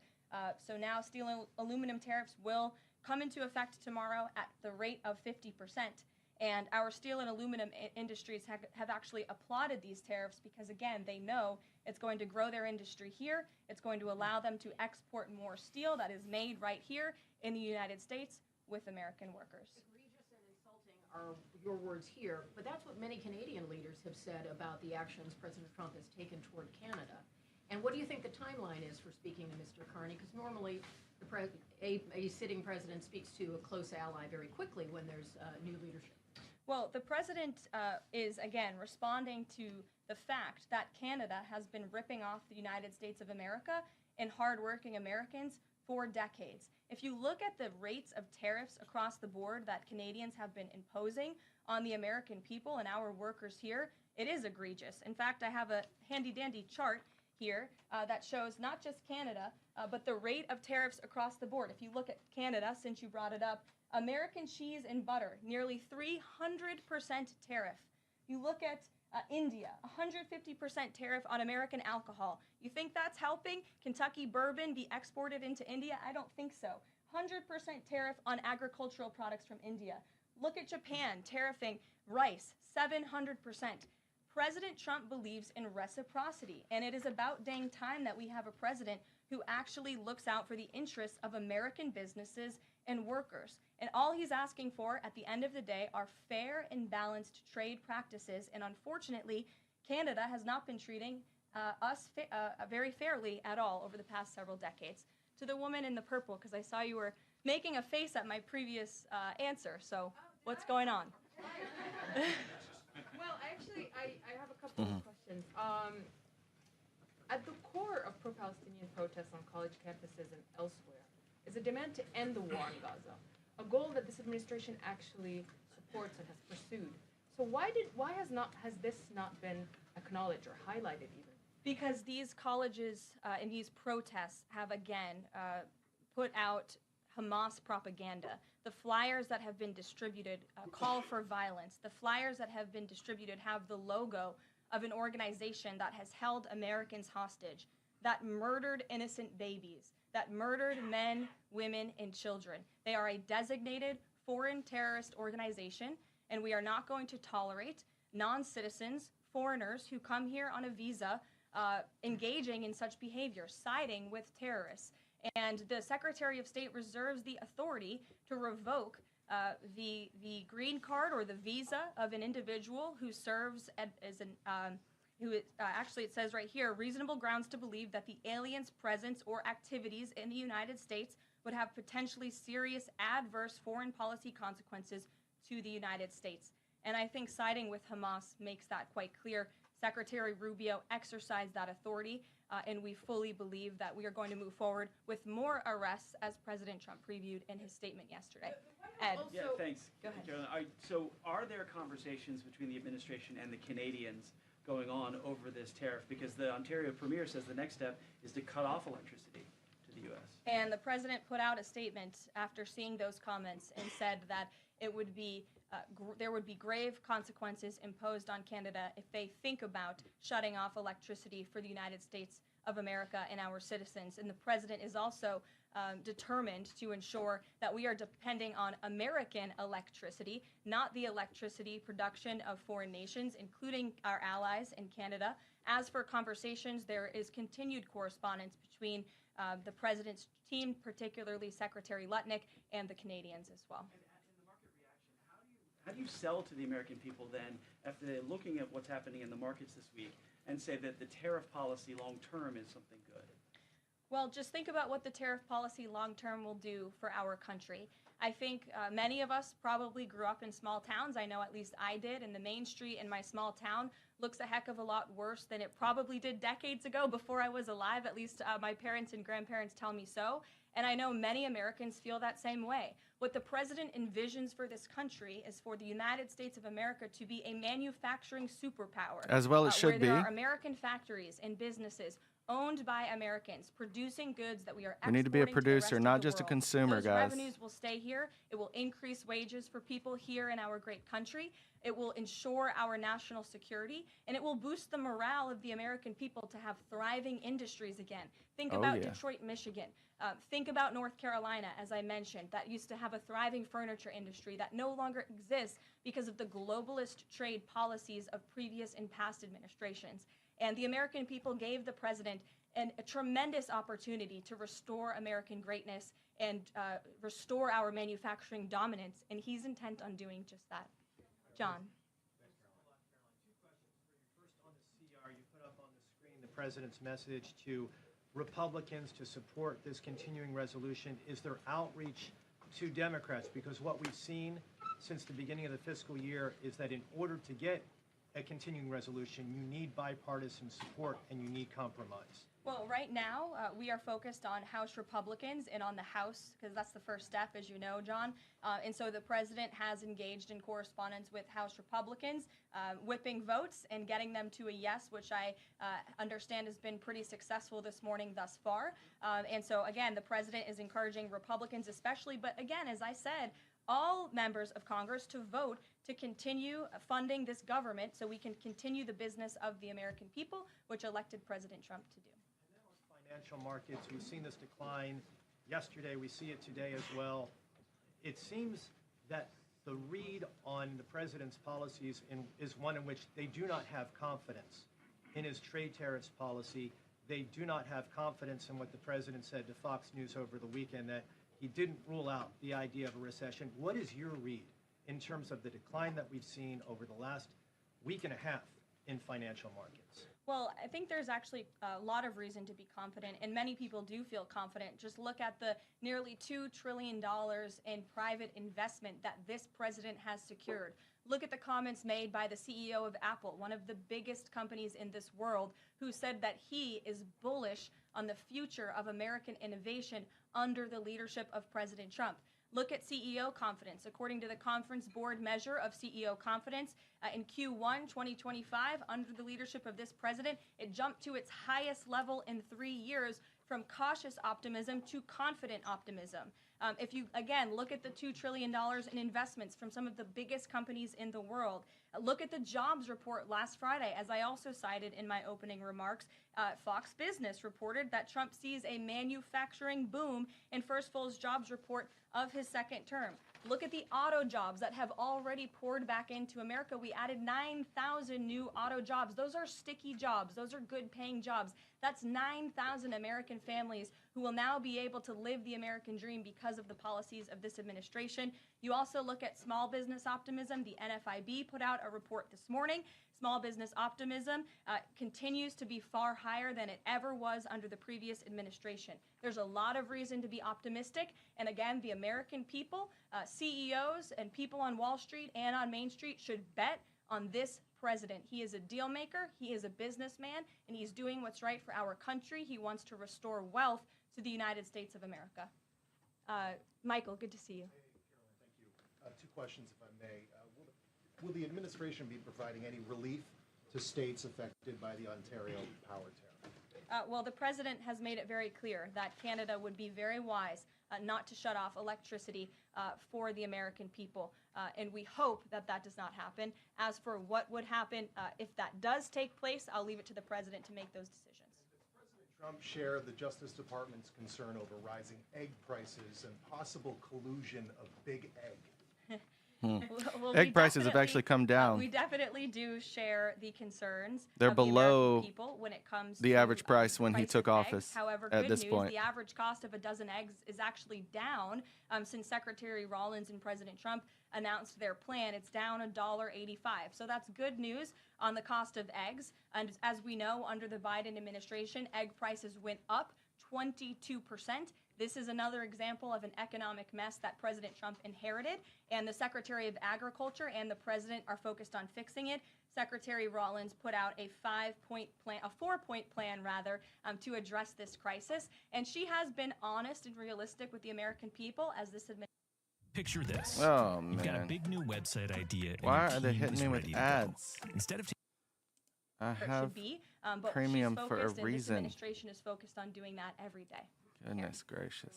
So now steel and aluminum tariffs will come into effect tomorrow at the rate of 50%. And our steel and aluminum industries have actually applauded these tariffs because, again, they know it's going to grow their industry here. It's going to allow them to export more steel that is made right here in the United States with American workers.
Egregious and insulting are your words here, but that's what many Canadian leaders have said about the actions President Trump has taken toward Canada. And what do you think the timeline is for speaking to Mr. Carney? Because normally a sitting president speaks to a close ally very quickly when there's new leadership.
Well, the president is, again, responding to the fact that Canada has been ripping off the United States of America and hardworking Americans for decades. If you look at the rates of tariffs across the board that Canadians have been imposing on the American people and our workers here, it is egregious. In fact, I have a handy-dandy chart here that shows not just Canada, but the rate of tariffs across the board. If you look at Canada, since you brought it up, American cheese and butter, nearly 300% tariff. You look at India, 150% tariff on American alcohol. You think that's helping Kentucky bourbon be exported into India? I don't think so. 100% tariff on agricultural products from India. Look at Japan, tariffing rice, 700%. President Trump believes in reciprocity, and it is about dang time that we have a president who actually looks out for the interests of American businesses and workers. And all he's asking for at the end of the day are fair and balanced trade practices. And unfortunately, Canada has not been treating us very fairly at all over the past several decades. To the woman in the purple, because I saw you were making a face at my previous answer. So what's going on?
Well, actually, I have a couple of questions. At the core of pro-Palestinian protests on college campuses and elsewhere is a demand to end the war in Gaza, a goal that this administration actually supports and has pursued. So why has this not been acknowledged or highlighted even?
Because these colleges and these protests have again put out Hamas propaganda. The flyers that have been distributed call for violence. The flyers that have been distributed have the logo of an organization that has held Americans hostage, that murdered innocent babies, that murdered men, women, and children. They are a designated foreign terrorist organization, and we are not going to tolerate non-citizens, foreigners who come here on a visa engaging in such behavior, siding with terrorists. And the Secretary of State reserves the authority to revoke the green card or the visa of an individual who serves as an actually it says right here, reasonable grounds to believe that the alien's presence or activities in the United States would have potentially serious adverse foreign policy consequences to the United States. And I think siding with Hamas makes that quite clear. Secretary Rubio exercised that authority, and we fully believe that we are going to move forward with more arrests, as President Trump previewed in his statement yesterday. Ed.
Yeah, thanks.
Go ahead.
Caroline. So are there conversations between the administration and the Canadians going on over this tariff? Because the Ontario Premier says the next step is to cut off electricity to the U.S.
And the president put out a statement after seeing those comments and said that it would be there would be grave consequences imposed on Canada if they think about shutting off electricity for the United States of America and our citizens. And the president is also determined to ensure that we are depending on American electricity, not the electricity production of foreign nations, including our allies in Canada. As for conversations, there is continued correspondence between the president's team, particularly Secretary Lutnick, and the Canadians as well.
How do you sell to the American people then, after they're looking at what's happening in the markets this week, and say that the tariff policy long-term is something good?
Well, just think about what the tariff policy long-term will do for our country. I think many of us probably grew up in small towns. I know at least I did, and the main street in my small town looks a heck of a lot worse than it probably did decades ago before I was alive. At least my parents and grandparents tell me so. And I know many Americans feel that same way. What the president envisions for this country is for the United States of America to be a manufacturing superpower.
As well it should
where there
be.
are American factories and businesses owned by Americans, producing goods that we are
We need to be a
exporting the rest
producer,
of
not
the
just a
world.
consumer,
Those
guys.
revenues will stay here. It will increase wages for people here in our great country. It will ensure our national security, and it will boost the morale of the American people to have thriving industries again. Think
Oh,
about
yeah.
Detroit, Michigan. Think about North Carolina, as I mentioned, that used to have a thriving furniture industry that no longer exists because of the globalist trade policies of previous and past administrations. And the American people gave the president a tremendous opportunity to restore American greatness and restore our manufacturing dominance, and he's intent on doing just that. John.
You put up on the screen the president's message to Republicans to support this continuing resolution. Is there outreach to Democrats? Because what we've seen since the beginning of the fiscal year is that in order to get a continuing resolution, you need bipartisan support and you need compromise.
Well, right now, we are focused on House Republicans and on the House, because that's the first step, as you know, John. And so the president has engaged in correspondence with House Republicans, whipping votes and getting them to a yes, which I understand has been pretty successful this morning thus far. And so, again, the president is encouraging Republicans especially, but again, as I said, all members of Congress to vote to continue funding this government so we can continue the business of the American people, which elected President Trump to do.
Financial markets, we've seen this decline yesterday, we see it today as well. It seems that the read on the president's policies is one in which they do not have confidence in his trade tariffs policy. They do not have confidence in what the president said to Fox News over the weekend, that he didn't rule out the idea of a recession. What is your read in terms of the decline that we've seen over the last week and a half in financial markets?
Well, I think there's actually a lot of reason to be confident, and many people do feel confident. Just look at the nearly $2 trillion in private investment that this president has secured. Look at the comments made by the CEO of Apple, one of the biggest companies in this world, who said that he is bullish on the future of American innovation under the leadership of President Trump. Look at CEO confidence. According to the Conference Board measure of CEO confidence, in Q1 2025, under the leadership of this president, it jumped to its highest level in 3 years, from cautious optimism to confident optimism. If you, again, look at the $2 trillion in investments from some of the biggest companies in the world, look at the jobs report last Friday, as I also cited in my opening remarks. Fox Business reported that Trump sees a manufacturing boom in first full jobs report of his second term. Look at the auto jobs that have already poured back into America. We added 9,000 new auto jobs. Those are sticky jobs. Those are good paying jobs. That's 9,000 American families who will now be able to live the American dream because of the policies of this administration. You also look at small business optimism. The NFIB put out a report this morning. Small business optimism continues to be far higher than it ever was under the previous administration. There's a lot of reason to be optimistic. And again, the American people, CEOs and people on Wall Street and on Main Street should bet on this president. He is a deal maker, he is a businessman, and he's doing what's right for our country. He wants to restore wealth to the United States of America. Michael, good to see you.
Thank you. Two questions, if I may. Will the administration be providing any relief to states affected by the Ontario power tariff?
Well, the president has made it very clear that Canada would be very wise not to shut off electricity for the American people, and we hope that that does not happen. As for what would happen if that does take place, I'll leave it to the president to make those decisions.
Does President Trump share the Justice Department's concern over rising egg prices and possible collusion of Big Egg?
Well,
Egg
we
prices have
definitely-
actually come down.
We definitely do share the concerns
They're
of the
below
American people when it comes
the
to
average price when he
price
took
of eggs.
office
However,
at
good
this
news,
point.
the average cost of a dozen eggs is actually down since Secretary Rollins and President Trump announced their plan. It's down $1.85. So that's good news on the cost of eggs. And as we know, under the Biden administration, egg prices went up 22%. This is another example of an economic mess that President Trump inherited, and the Secretary of Agriculture and the President are focused on fixing it. Secretary Rollins put out a 4-point plan rather, to address this crisis, and she has been honest and realistic with the American people as this administration.
Picture this.
Oh,
You've got a
man.
big new website idea. And
Why
your
are they
team
hitting
is
me with
ready to go.
ads?
Instead of
I
It
have
should be, but
premium
she's
for a
focused, and this
reason.
administration is focused on doing that every day.
Goodness gracious.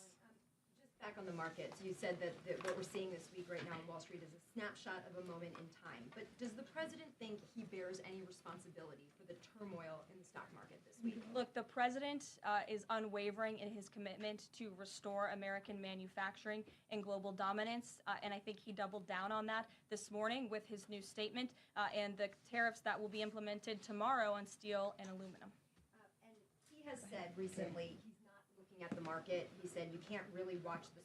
Just back on the markets, you said that what we're seeing this week right now on Wall Street is a snapshot of a moment in time. But does the president think he bears any responsibility for the turmoil in the stock market this week?
Look, the president is unwavering in his commitment to restore American manufacturing and global dominance, and I think he doubled down on that this morning with his new statement and the tariffs that will be implemented tomorrow on steel and aluminum.
And he has said recently he's not looking at the market. He said you can't really watch the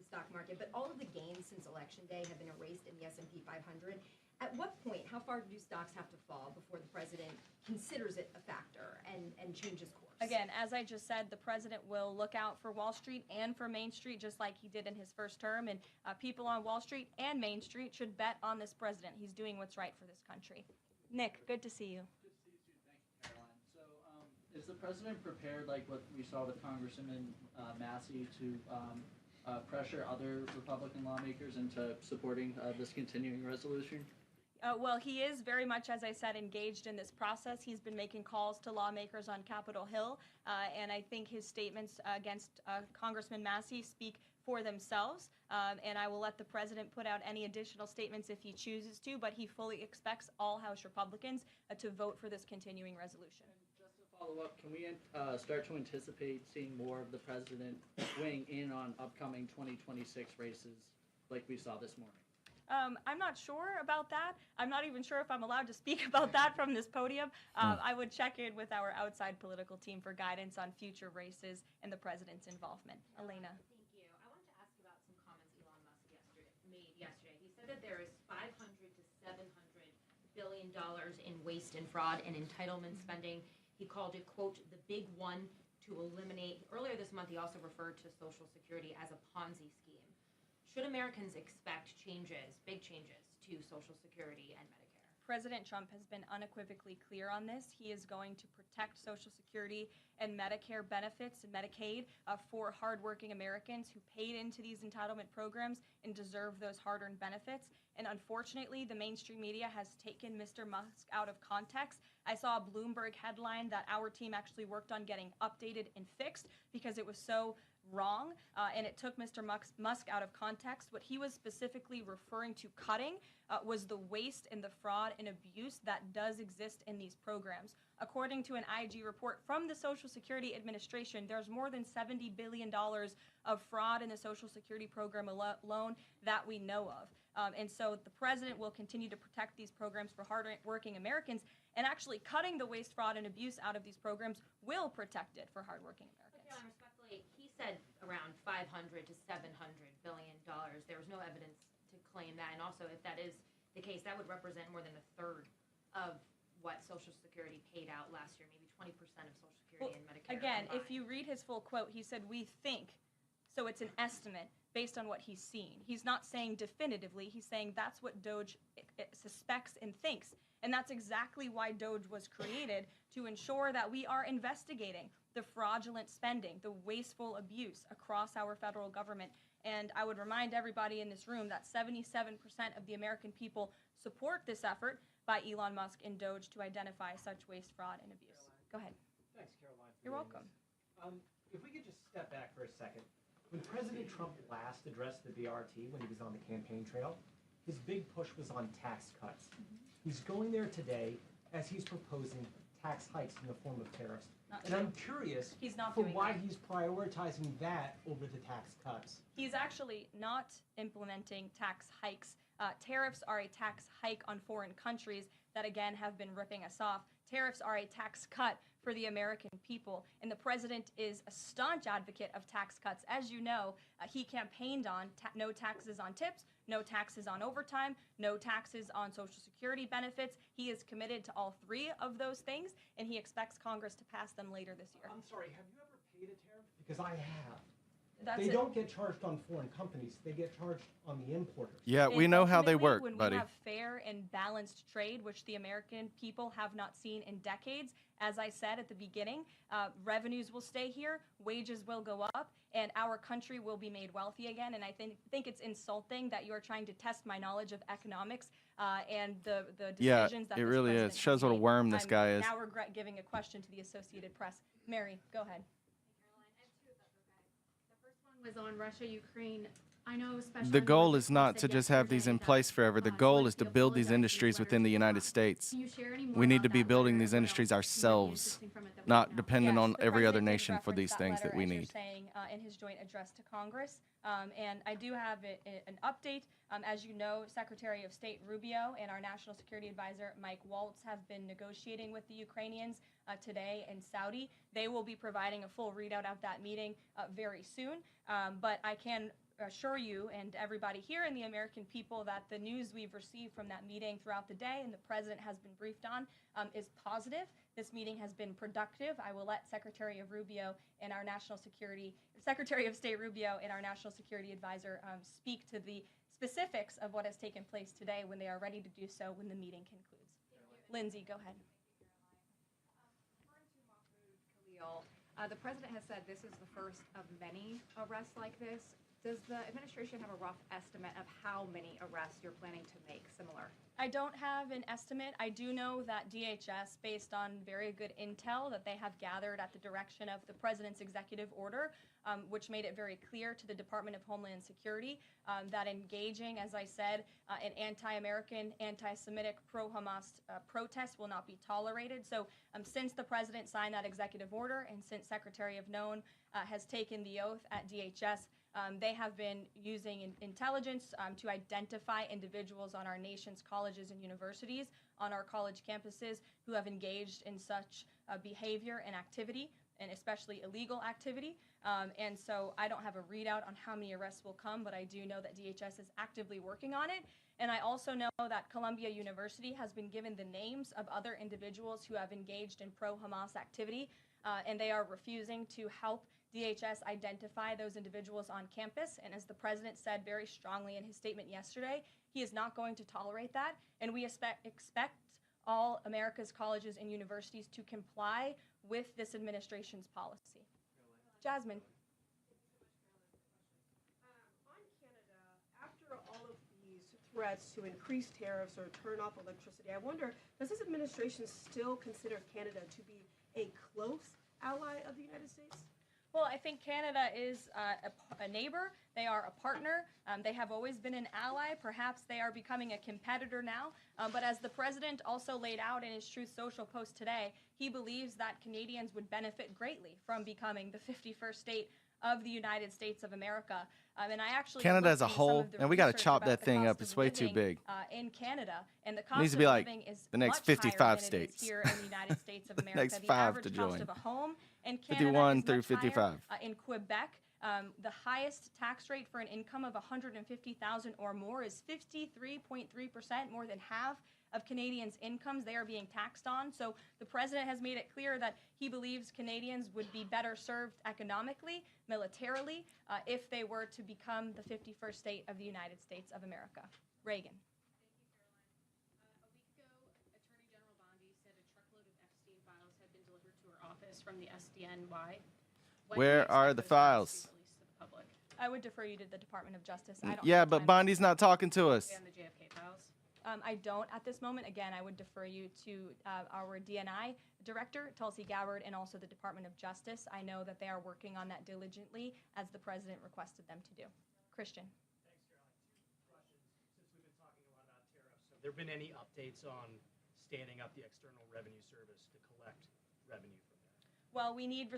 stock market, but all of the gains since Election Day have been erased in the S&P 500. At what point, how far do stocks have to fall before the president considers it a factor and changes course?
Again, as I just said, the president will look out for Wall Street and for Main Street, just like he did in his first term. And people on Wall Street and Main Street should bet on this president. He's doing what's right for this country. Nick, good to see you.
So, is the president prepared, like what we saw with Congressman Massey, to pressure other Republican lawmakers into supporting this continuing resolution?
Well, he is very much, as I said, engaged in this process. He's been making calls to lawmakers on Capitol Hill, and I think his statements against Congressman Massey speak for themselves, and I will let the president put out any additional statements if he chooses to, but he fully expects all House Republicans to vote for this continuing resolution.
Just to follow up, can we start to anticipate seeing more of the president weighing in on upcoming 2026 races like we saw this morning?
I'm not sure about that. I'm not even sure if I'm allowed to speak about that from this podium. I would check in with our outside political team for guidance on future races and the president's involvement. Elena.
Thank you. I wanted to ask about some comments Elon Musk made yesterday. He said that there is $500 to $700 billion in waste and fraud and entitlement spending. He called it, quote, the big one to eliminate. Earlier this month, he also referred to Social Security as a Ponzi scheme. Should Americans expect changes, big changes, to Social Security and Medicare?
President Trump has been unequivocally clear on this. He is going to protect Social Security and Medicare benefits and Medicaid for hardworking Americans who paid into these entitlement programs and deserve those hard-earned benefits. And unfortunately, the mainstream media has taken Mr. Musk out of context. I saw a Bloomberg headline that our team actually worked on getting updated and fixed because it was so wrong, and it took Mr. Musk out of context. What he was specifically referring to cutting was the waste and the fraud and abuse that does exist in these programs. According to an IG report from the Social Security Administration, there's more than $70 billion of fraud in the Social Security program alone that we know of. And so the president will continue to protect these programs for hard-working Americans, and actually cutting the waste, fraud, and abuse out of these programs will protect it for hardworking Americans.
But, respectfully, he said around $500 to $700 billion. There was no evidence to claim that, and also, if that is the case, that would represent more than a third of what Social Security paid out last year, maybe 20% of Social Security and Medicare.
Again,
combined.
if you read his full quote, he said, "We think," so it's an estimate based on what he's seen. He's not saying definitively. He's saying that's what DOJ suspects and thinks. And that's exactly why DOJ was created, to ensure that we are investigating the fraudulent spending, the wasteful abuse across our federal government. And I would remind everybody in this room that 77% of the American people support this effort by Elon Musk and DOJ to identify such waste, fraud, and abuse. Go ahead.
Thanks, Caroline.
You're welcome.
If we could just step back for a second. When President Trump last addressed the BRT when he was on the campaign trail, his big push was on tax cuts. He's going there today as he's proposing tax hikes in the form of tariffs.
Not
And
true.
I'm curious
He's not
for
doing
why
that.
he's prioritizing that over the tax cuts.
He's actually not implementing tax hikes. Tariffs are a tax hike on foreign countries that, again, have been ripping us off. Tariffs are a tax cut for the American people, and the president is a staunch advocate of tax cuts. As you know, he campaigned on no taxes on tips, no taxes on overtime, no taxes on Social Security benefits. He is committed to all three of those things, and he expects Congress to pass them later this year.
I'm sorry, have you ever paid a tariff? Because I have.
That's
They
it.
don't get charged on foreign companies, they get charged on the importers.
Yeah, we
And
know how they
ultimately,
work,
when
buddy.
we have fair and balanced trade, which the American people have not seen in decades, as I said at the beginning, revenues will stay here, wages will go up, and our country will be made wealthy again. And I think it's insulting that you are trying to test my knowledge of economics and the
Yeah,
decisions that
it
this
really
president
is. Shows
has
what a
made.
worm this
I'm
guy is.
now regret giving a question to the Associated Press. Mary, go ahead.
Was on Russia, Ukraine. I know especially
The goal is not to just have these in place forever. The goal is to build these industries within the United States.
Can you share any more
We need
about
to be
that
building
letter
these
and what
industries
else is
ourselves,
interesting from it that we
not
know?
dependent
Yes,
on
the
every other
president did
nation for
reference
these
that
things that
letter,
we
as you're
need.
saying, in his joint address to Congress. And I do have an update. As you know, Secretary of State Rubio and our National Security Advisor Mike Waltz have been negotiating with the Ukrainians today in Saudi. They will be providing a full readout of that meeting very soon. But I can assure you and everybody here and the American people that the news we've received from that meeting throughout the day and the president has been briefed on is positive. This meeting has been productive. I will let Secretary of State Rubio and our National Security Advisor speak to the specifics of what has taken place today when they are ready to do so when the meeting concludes. Lindsay, go ahead.
The president has said this is the first of many arrests like this. Does the administration have a rough estimate of how many arrests you're planning to make similar?
I don't have an estimate. I do know that DHS, based on very good intel that they have gathered at the direction of the president's executive order, which made it very clear to the Department of Homeland Security that engaging, as I said, in anti-American, anti-Semitic, pro-Hamas protests will not be tolerated. So since the president signed that executive order and since Secretary of Known has taken the oath at DHS, they have been using intelligence to identify individuals on our nation's colleges and universities, on our college campuses, who have engaged in such behavior and activity, and especially illegal activity. And so I don't have a readout on how many arrests will come, but I do know that DHS is actively working on it. And I also know that Columbia University has been given the names of other individuals who have engaged in pro-Hamas activity, and they are refusing to help DHS identify those individuals on campus. And as the president said very strongly in his statement yesterday, he is not going to tolerate that. And we expect all America's colleges and universities to comply with this administration's policy. Jasmine.
On Canada, after all of these threats to increase tariffs or turn off electricity, I wonder, does this administration still consider Canada to be a close ally of the United States?
Well, I think Canada is a neighbor. They are a partner. They have always been an ally. Perhaps they are becoming a competitor now. But as the president also laid out in his Truth Social post today, he believes that Canadians would benefit greatly from becoming the 51st state of the United States of America. And I actually
Canada as a
looked into some
whole,
of the
and we got to
research
chop
about
that
the
thing
cost
up.
of
It's way too
living,
big.
In Canada, and the
It
cost
needs to
of
be like
living is
the next
much higher
55
than it is
states.
here in the United States of America.
Next
The
5
average
to
cost
join.
of a home in Canada
51
is
through
much
55.
higher. In Quebec, the highest tax rate for an income of $150,000 or more is 53.3%, more than half of Canadians' incomes they are being taxed on. So the president has made it clear that he believes Canadians would be better served economically, militarily, if they were to become the 51st state of the United States of America. Reagan.
Office from the SDNY.
Where are the files?
I would defer you to the Department of Justice. I don't
Yeah,
have
but
time.
Bondi's not talking to us.
And the JFK files.
I don't at this moment. Again, I would defer you to our DNI director, Tulsi Gabbard, and also the Department of Justice. I know that they are working on that diligently, as the president requested them to do. Christian.
Have there been any updates on standing up the External Revenue Service to collect revenue from that?
Well, we need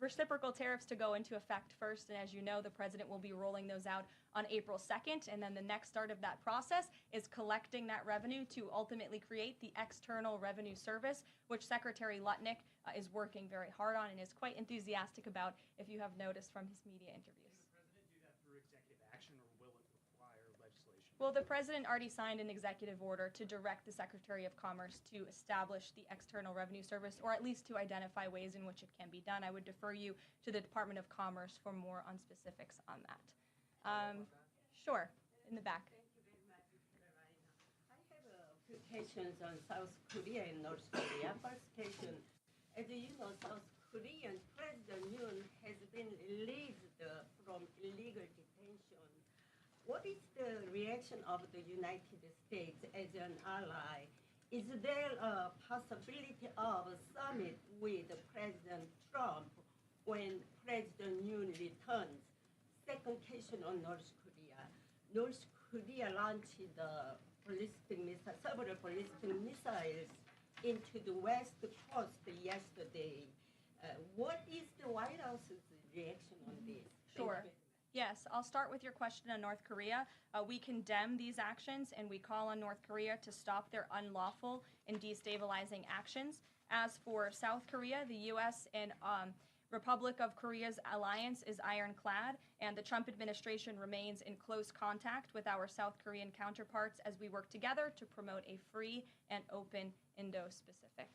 reciprocal tariffs to go into effect first, and as you know, the president will be rolling those out on April 2nd, and then the next start of that process is collecting that revenue to ultimately create the External Revenue Service, which Secretary Lutnick is working very hard on and is quite enthusiastic about, if you have noticed from his media interviews.
Can the president do that through executive action, or will it require legislation?
Well, the president already signed an executive order to direct the Secretary of Commerce to establish the External Revenue Service, or at least to identify ways in which it can be done. I would defer you to the Department of Commerce for more on specifics on that. Sure, in the back.
I have a few questions on South Korea and North Korea. First question, as you know, South Korean President Yoon has been released from illegal detention. What is the reaction of the United States as an ally? Is there a possibility of a summit with President Trump when President Yoon returns? Second question on North Korea. North Korea launched several ballistic missiles into the West Coast yesterday. What is the White House's reaction on this?
Sure. Yes, I'll start with your question on North Korea. We condemn these actions, and we call on North Korea to stop their unlawful and destabilizing actions. As for South Korea, the U.S. and Republic of Korea's alliance is ironclad, and the Trump administration remains in close contact with our South Korean counterparts as we work together to promote a free and open Indo-Pacific.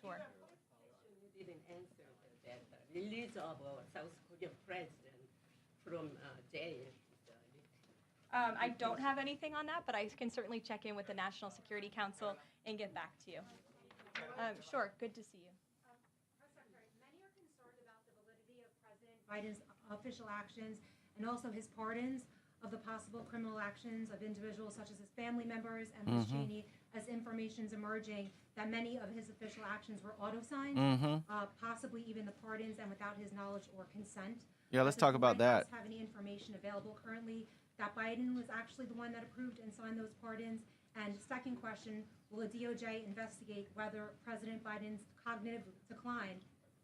Sure.
You didn't answer that. Release of South Korean president from jail.
I don't have anything on that, but I can certainly check in with the National Security Council and get back to you. Sure, good to see you.
Many are concerned about the validity of President Biden's official actions and also his pardons of the possible criminal actions of individuals such as his family members and Ms. Cheney, as information's emerging that many of his official actions were auto-signed, possibly even the pardons, and without his knowledge or consent.
Yeah, let's talk about that.
Does the White House have any information available currently that Biden was actually the one that approved and signed those pardons? And second question, will the DOJ investigate whether President Biden's cognitive decline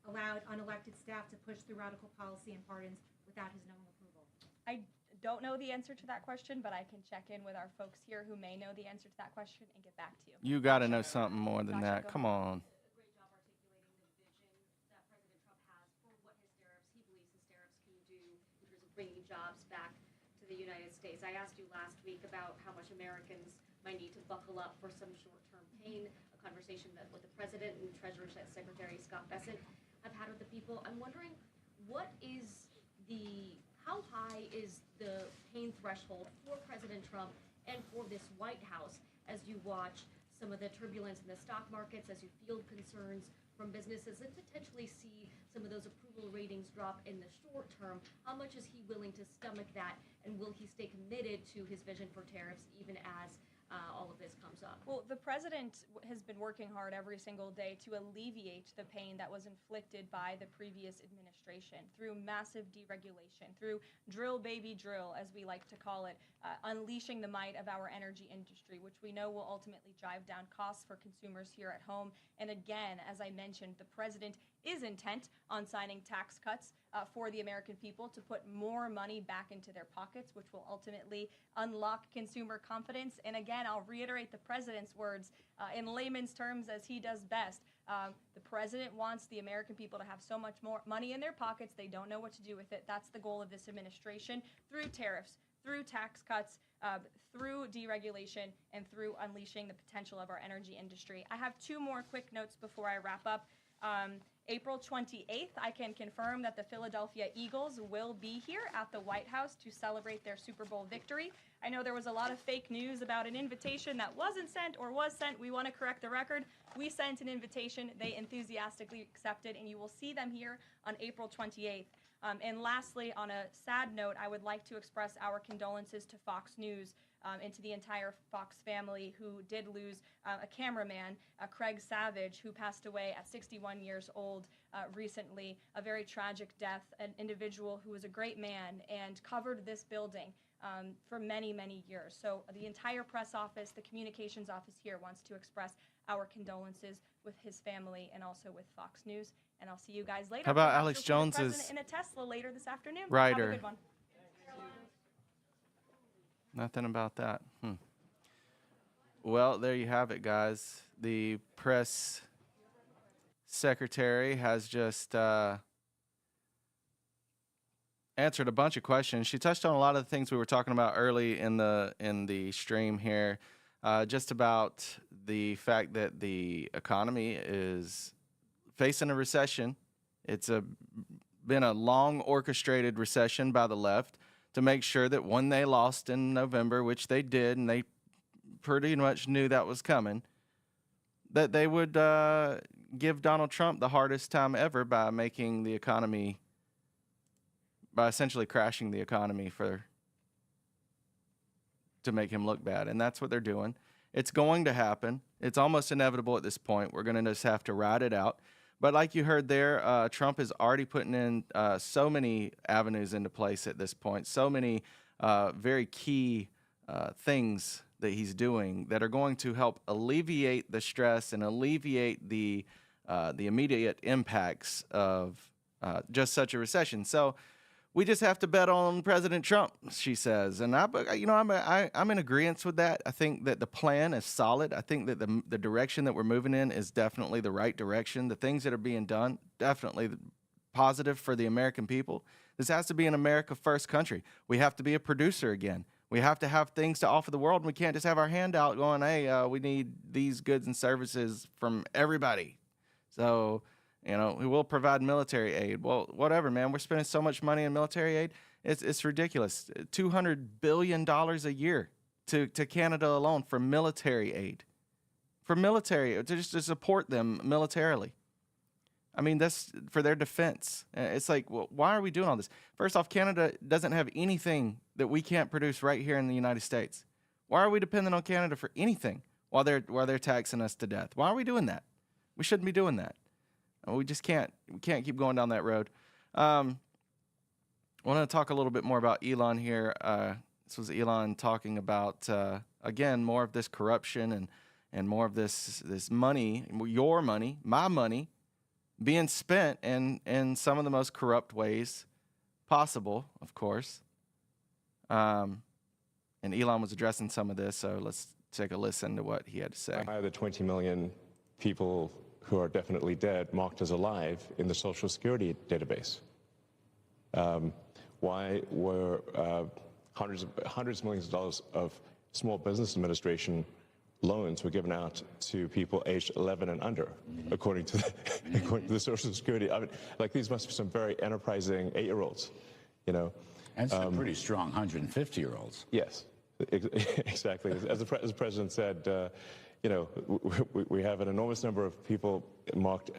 allowed unelected staff to push through radical policy and pardons without his knowing approval?
I don't know the answer to that question, but I can check in with our folks here who may know the answer to that question and get back to you.
You got to know something more than that. Come on.
Great job articulating the vision that President Trump has for what his tariffs, he believes his tariffs can do in terms of bringing jobs back to the United States. I asked you last week about how much Americans might need to buckle up for some short-term pain, a conversation that with the President and Treasury Secretary Scott Bessent have had with the people. I'm wondering, how high is the pain threshold for President Trump and for this White House as you watch some of the turbulence in the stock markets, as you field concerns from businesses and potentially see some of those approval ratings drop in the short term? How much is he willing to stomach that, and will he stay committed to his vision for tariffs even as all of this comes up?
Well, the president has been working hard every single day to alleviate the pain that was inflicted by the previous administration through massive deregulation, through drill baby drill, as we like to call it, unleashing the might of our energy industry, which we know will ultimately drive down costs for consumers here at home. And again, as I mentioned, the president is intent on signing tax cuts for the American people to put more money back into their pockets, which will ultimately unlock consumer confidence. And again, I'll reiterate the president's words in layman's terms as he does best. The president wants the American people to have so much more money in their pockets, they don't know what to do with it. That's the goal of this administration, through tariffs, through tax cuts, through deregulation, and through unleashing the potential of our energy industry. I have two more quick notes before I wrap up. April 28th, I can confirm that the Philadelphia Eagles will be here at the White House to celebrate their Super Bowl victory. I know there was a lot of fake news about an invitation that wasn't sent or was sent. We want to correct the record. We sent an invitation. They enthusiastically accepted, and you will see them here on April 28th. And lastly, on a sad note, I would like to express our condolences to Fox News and to the entire Fox family who did lose a cameraman, Craig Savage, who passed away at 61 years old recently. A very tragic death, an individual who was a great man and covered this building for many, many years. So the entire press office, the communications office here wants to express our condolences with his family and also with Fox News. And I'll see you guys later.
How about
Perhaps
Alex
you'll see the
Jones's
president in a Tesla later this afternoon. Have
writer?
a good one.
Nothing about that. Well, there you have it, guys. The press secretary has just answered a bunch of questions. She touched on a lot of the things we were talking about early in the stream here, just about the fact that the economy is facing a recession. It's been a long orchestrated recession by the left to make sure that when they lost in November, which they did, and they pretty much knew that was coming, that they would give Donald Trump the hardest time ever by making the economy, by essentially crashing the economy to make him look bad. And that's what they're doing. It's going to happen. It's almost inevitable at this point. We're going to just have to ride it out. But like you heard there, Trump is already putting in so many avenues into place at this point, so many very key things that he's doing that are going to help alleviate the stress and alleviate the immediate impacts of just such a recession. So we just have to bet on President Trump, she says. And I'm in agreement with that. I think that the plan is solid. I think that the direction that we're moving in is definitely the right direction. The things that are being done, definitely positive for the American people. This has to be an America first country. We have to be a producer again. We have to have things to offer the world. And we can't just have our hand out going, hey, we need these goods and services from everybody. So, we will provide military aid. Well, whatever, man. We're spending so much money in military aid. It's ridiculous. $200 billion a year to Canada alone for military aid. Just to support them militarily. I mean, that's for their defense. It's like, well, why are we doing all this? First off, Canada doesn't have anything that we can't produce right here in the United States. Why are we dependent on Canada for anything while they're taxing us to death? Why are we doing that? We shouldn't be doing that. We just can't. We can't keep going down that road. I want to talk a little bit more about Elon here. This was Elon talking about, again, more of this corruption and more of this money, your money, my money, being spent in some of the most corrupt ways possible, of course. And Elon was addressing some of this, so let's take a listen to what he had to say.
Why are the 20 million people who are definitely dead marked as alive in the Social Security database? Why were hundreds of millions of dollars of Small Business Administration loans were given out to people aged 11 and under, according to the Social Security? I mean, like, these must be some very enterprising 8-year-olds,
And some pretty strong 150-year-olds.
Yes, exactly. As the president said, we have an enormous number of people marked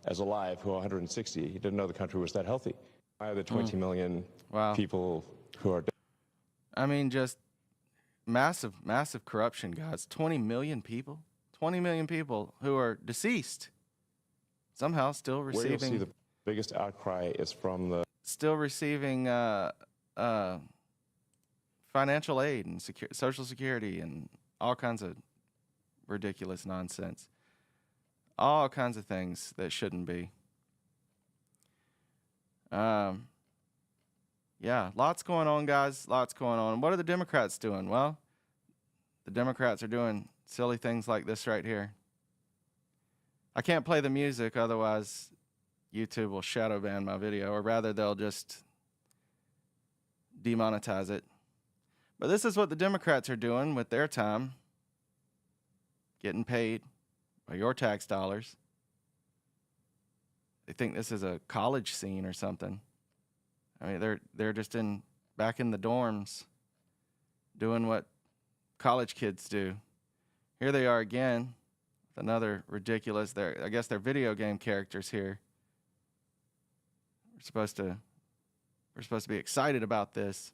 as alive who are 160. He didn't know the country was that healthy. Why are there 20 million people who are dead?
I mean, just massive, massive corruption, guys. 20 million people? 20 million people who are deceased. Somehow still receiving...
Where you'll see the biggest outcry is from the...
Still receiving financial aid and Social Security and all kinds of ridiculous nonsense. All kinds of things that shouldn't be. Yeah, lots going on, guys. Lots going on. What are the Democrats doing? Well, the Democrats are doing silly things like this right here. I can't play the music, otherwise YouTube will shadow ban my video, or rather they'll just demonetize it. But this is what the Democrats are doing with their time. Getting paid by your tax dollars. They think this is a college scene or something. I mean, they're just back in the dorms doing what college kids do. Here they are again with another ridiculous, I guess they're video game characters here. We're supposed to be excited about this.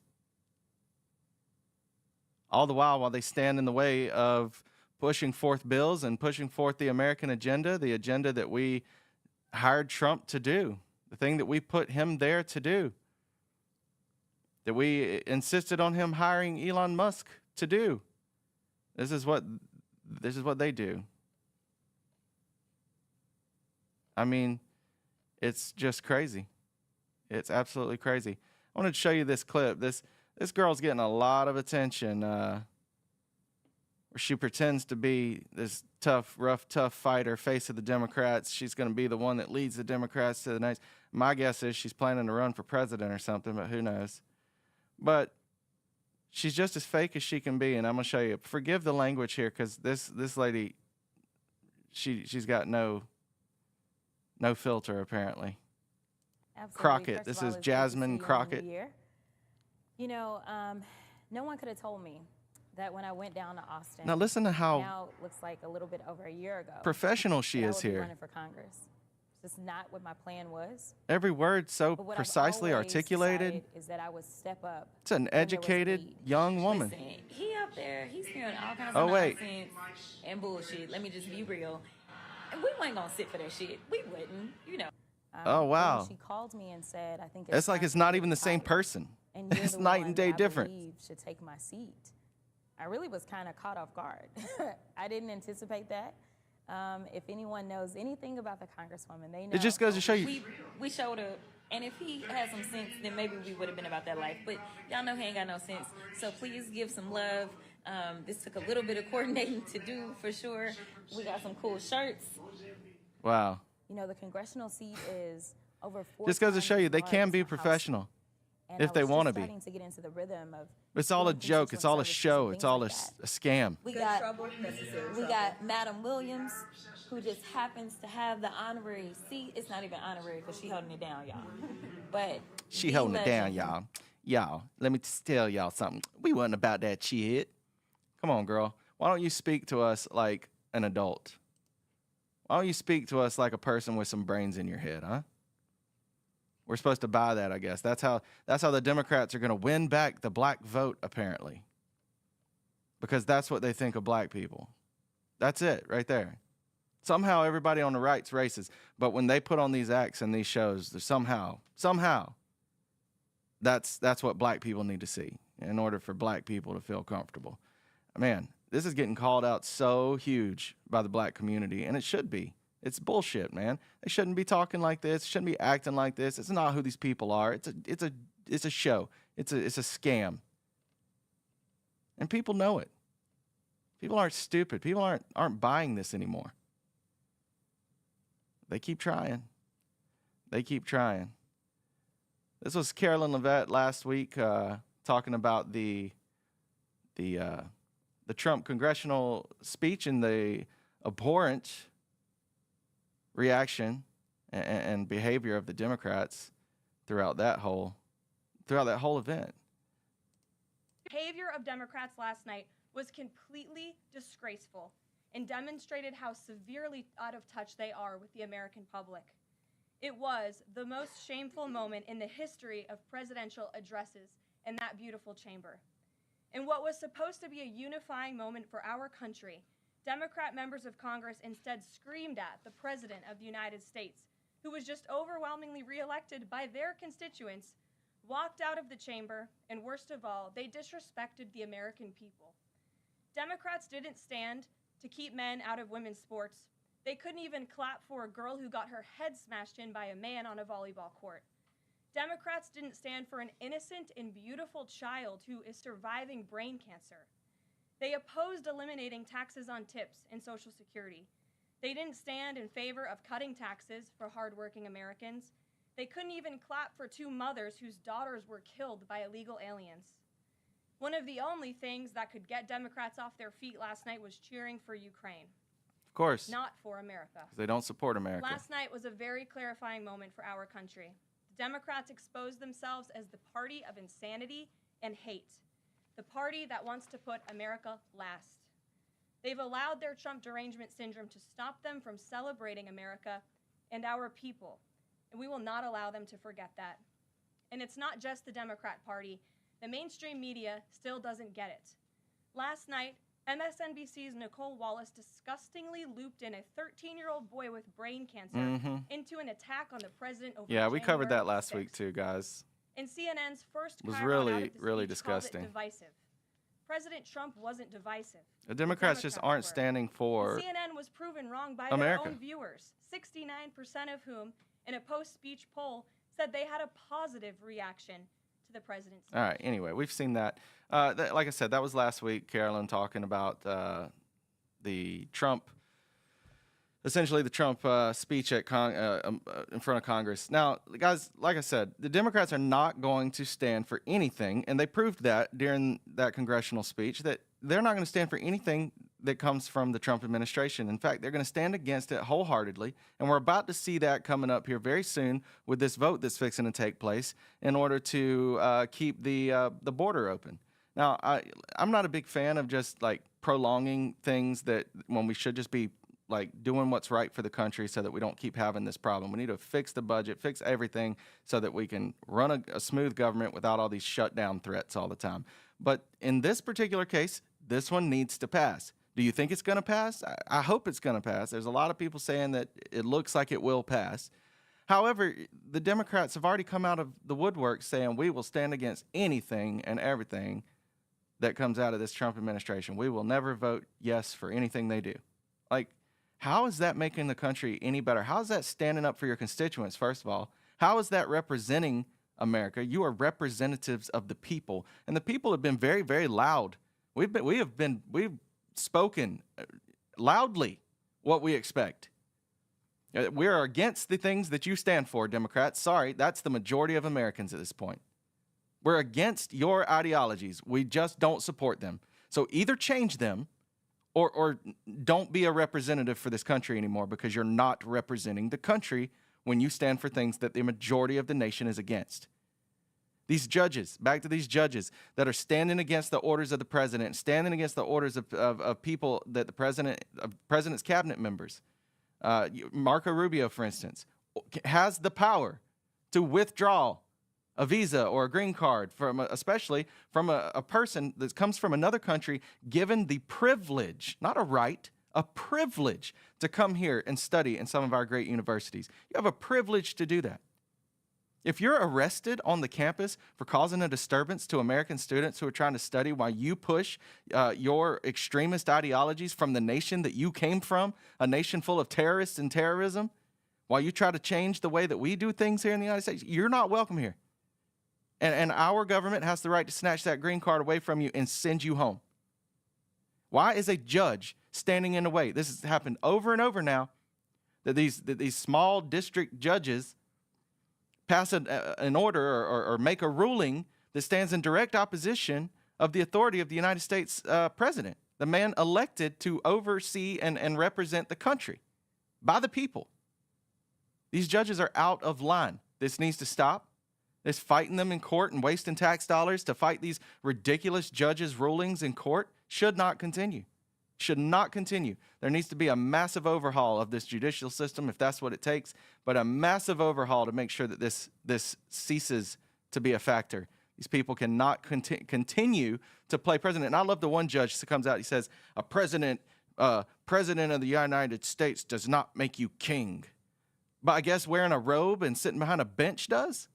All the while they stand in the way of pushing forth bills and pushing forth the American agenda, the agenda that we hired Trump to do, the thing that we put him there to do, that we insisted on him hiring Elon Musk to do. This is what they do. I mean, it's just crazy. It's absolutely crazy. I wanted to show you this clip. This girl's getting a lot of attention. Where she pretends to be this tough fighter, face of the Democrats. She's going to be the one that leads the Democrats to the next. My guess is she's planning to run for president or something, but who knows? But she's just as fake as she can be, and I'm going to show you. Forgive the language here, because this lady, she's got no filter, apparently.
Absolutely.
Crockett.
First
This
of all,
is
it's great to
Jasmine
see you on the
Crockett.
new year. You know, no one could have told me that when I went down to Austin.
Now listen to how
now it looks like a little bit over a year ago.
professional she
that I
is
would be
here.
running for Congress. This is not what my plan was.
Every word so
But what
precisely
I've always
articulated.
decided is that I would step up.
It's an
when there was a
educated
need.
young woman.
Listen, he up there, he's spewing all kinds
Oh,
of
wait.
nonsense and bullshit. Let me just be real. And we weren't gonna sit for that shit. We wouldn't, you know.
Oh,
when
wow.
She called me and said, "I think
It's like
time
it's
for
not
you
even
to
the same
retire,
person.
and you're
It's
the
night
one
and day
I
different."
believe should take my seat." I really was kind of caught off guard. I didn't anticipate that. If anyone knows anything about the Congresswoman, they know.
It just goes to show you.
We showed up, and if he had some sense, then maybe we would have been about that life. But y'all know he ain't got no sense. So please give some love. This took a little bit of coordinating to do for sure. We got some cool shirts.
Wow.
You know, the congressional seat is over 4
Just goes to
times
show you
as
they
large
can
as
be
the House
professional
seat. And
if
I
they
was
want to
just
be.
starting to get into the rhythm of
It's all a
doing
joke. It's all a
constituent
show.
services and
It's all a,
things like
a scam.
We got Madam Williams, who just happens to have the honorary seat. It's not even honorary because she holding it down, y'all. But
She
the
holding it down,
legend.
y'all. Y'all, let me just tell y'all something. We wasn't about that shit. Come on, girl. Why don't you speak to us like an adult? Why don't you speak to us like a person with some brains in your head, huh? We're supposed to buy that, I guess. That's how the Democrats are going to win back the black vote, apparently. Because that's what they think of black people. That's it, right there. Somehow everybody on the right's racist, but when they put on these acts and these shows, there's somehow, that's what black people need to see in order for black people to feel comfortable. Man, this is getting called out so huge by the black community, and it should be. It's bullshit, man. They shouldn't be talking like this. Shouldn't be acting like this. It's not who these people are. It's a show. It's a scam. And people know it. People aren't stupid. People aren't buying this anymore. They keep trying. This was Carolyn Levitt last week talking about the Trump congressional speech and the abhorrent reaction and behavior of the Democrats throughout that whole event.
Behavior of Democrats last night was completely disgraceful and demonstrated how severely out of touch they are with the American public. It was the most shameful moment in the history of presidential addresses in that beautiful chamber. In what was supposed to be a unifying moment for our country, Democrat members of Congress instead screamed at the President of the United States, who was just overwhelmingly reelected by their constituents, walked out of the chamber, and worst of all, they disrespected the American people. Democrats didn't stand to keep men out of women's sports. They couldn't even clap for a girl who got her head smashed in by a man on a volleyball court. Democrats didn't stand for an innocent and beautiful child who is surviving brain cancer. They opposed eliminating taxes on tips and Social Security. They didn't stand in favor of cutting taxes for hardworking Americans. They couldn't even clap for 2 mothers whose daughters were killed by illegal aliens. One of the only things that could get Democrats off their feet last night was cheering for Ukraine.
Of course.
Not for America.
'Cause they don't support America.
Last night was a very clarifying moment for our country. The Democrats exposed themselves as the party of insanity and hate, the party that wants to put America last. They've allowed their Trump derangement syndrome to stop them from celebrating America and our people, and we will not allow them to forget that. And it's not just the Democrat Party. The mainstream media still doesn't get it. Last night, MSNBC's Nicole Wallace disgustingly looped in a 13-year-old boy with brain cancer into an attack on the president over
Yeah, we covered that
January
last
6th.
week too, guys.
In CNN's first
It was
crowd out
really,
of the
really
speech called it
disgusting.
divisive. President Trump wasn't divisive.
The Democrats just aren't standing for
CNN was proven wrong by
America.
their own viewers, 69% of whom, in a post-speech poll, said they had a positive reaction to the president's speech.
All right. Anyway, we've seen that. Like I said, that was last week, Carolyn, talking about the Trump, essentially the Trump speech at in front of Congress. Now, guys, like I said, the Democrats are not going to stand for anything, and they proved that during that congressional speech, that they're not going to stand for anything that comes from the Trump administration. In fact, they're going to stand against it wholeheartedly, and we're about to see that coming up here very soon with this vote that's fixing to take place in order to keep the border open. Now, I'm not a big fan of just like prolonging things that when we should just be like doing what's right for the country so that we don't keep having this problem. We need to fix the budget, fix everything so that we can run a smooth government without all these shutdown threats all the time. But in this particular case, this one needs to pass. Do you think it's going to pass? I hope it's going to pass. There's a lot of people saying that it looks like it will pass. However, the Democrats have already come out of the woodwork saying we will stand against anything and everything that comes out of this Trump administration. We will never vote yes for anything they do. Like, how is that making the country any better? How is that standing up for your constituents, first of all? How is that representing America? You are representatives of the people, and the people have been very, very loud. We've spoken loudly what we expect. We are against the things that you stand for, Democrats. Sorry, that's the majority of Americans at this point. We're against your ideologies. We just don't support them. So either change them or don't be a representative for this country anymore, because you're not representing the country when you stand for things that the majority of the nation is against. These judges, back to these judges that are standing against the orders of the president, standing against the orders of people that the president's cabinet members, Marco Rubio, for instance, has the power to withdraw a visa or a green card especially from a person that comes from another country, given the privilege, not a right, a privilege to come here and study in some of our great universities. You have a privilege to do that. If you're arrested on the campus for causing a disturbance to American students who are trying to study while you push your extremist ideologies from the nation that you came from, a nation full of terrorists and terrorism, while you try to change the way that we do things here in the United States, you're not welcome here. And our government has the right to snatch that green card away from you and send you home. Why is a judge standing in the way? This has happened over and over now, that these small district judges pass an order or make a ruling that stands in direct opposition of the authority of the United States president, the man elected to oversee and represent the country by the people. These judges are out of line. This needs to stop. This fighting them in court and wasting tax dollars to fight these ridiculous judges' rulings in court should not continue. Should not continue. There needs to be a massive overhaul of this judicial system, if that's what it takes, but a massive overhaul to make sure that this ceases to be a factor. These people cannot continue to play president. And I love the one judge that comes out, he says, a president of the United States does not make you king. But I guess wearing a robe and sitting behind a bench does?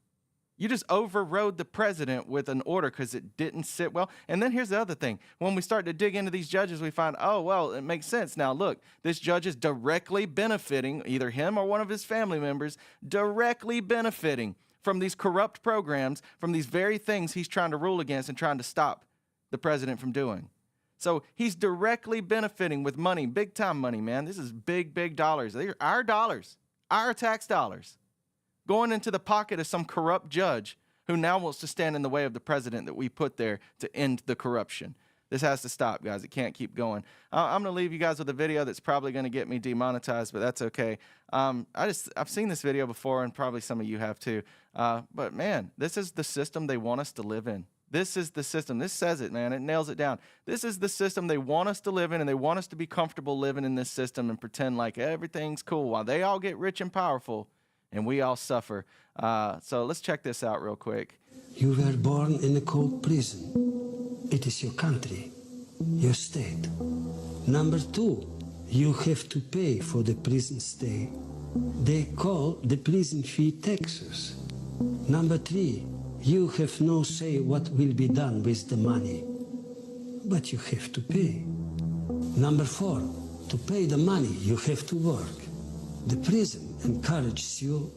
You just overrode the president with an order because it didn't sit well. And then here's the other thing. When we start to dig into these judges, we find, oh, well, it makes sense. Now, look, this judge is directly benefiting, either him or one of his family members, directly benefiting from these corrupt programs, from these very things he's trying to rule against and trying to stop the president from doing. So he's directly benefiting with money, big time money, man. This is big, big dollars. These are our dollars, our tax dollars, going into the pocket of some corrupt judge who now wants to stand in the way of the president that we put there to end the corruption. This has to stop, guys. It can't keep going. I'm going to leave you guys with a video that's probably going to get me demonetized, but that's okay. I've seen this video before, and probably some of you have too. But man, this is the system they want us to live in. This is the system. This says it, man. It nails it down. This is the system they want us to live in, and they want us to be comfortable living in this system and pretend like everything's cool while they all get rich and powerful and we all suffer. So let's check this out real quick.
You were born in a cold prison. It is your country, your state. Number two, you have to pay for the prison stay. They call the prison fee taxes. Number three, you have no say what will be done with the money. but you have to pay. Number 4, to pay the money, you have to work. The prison encourages you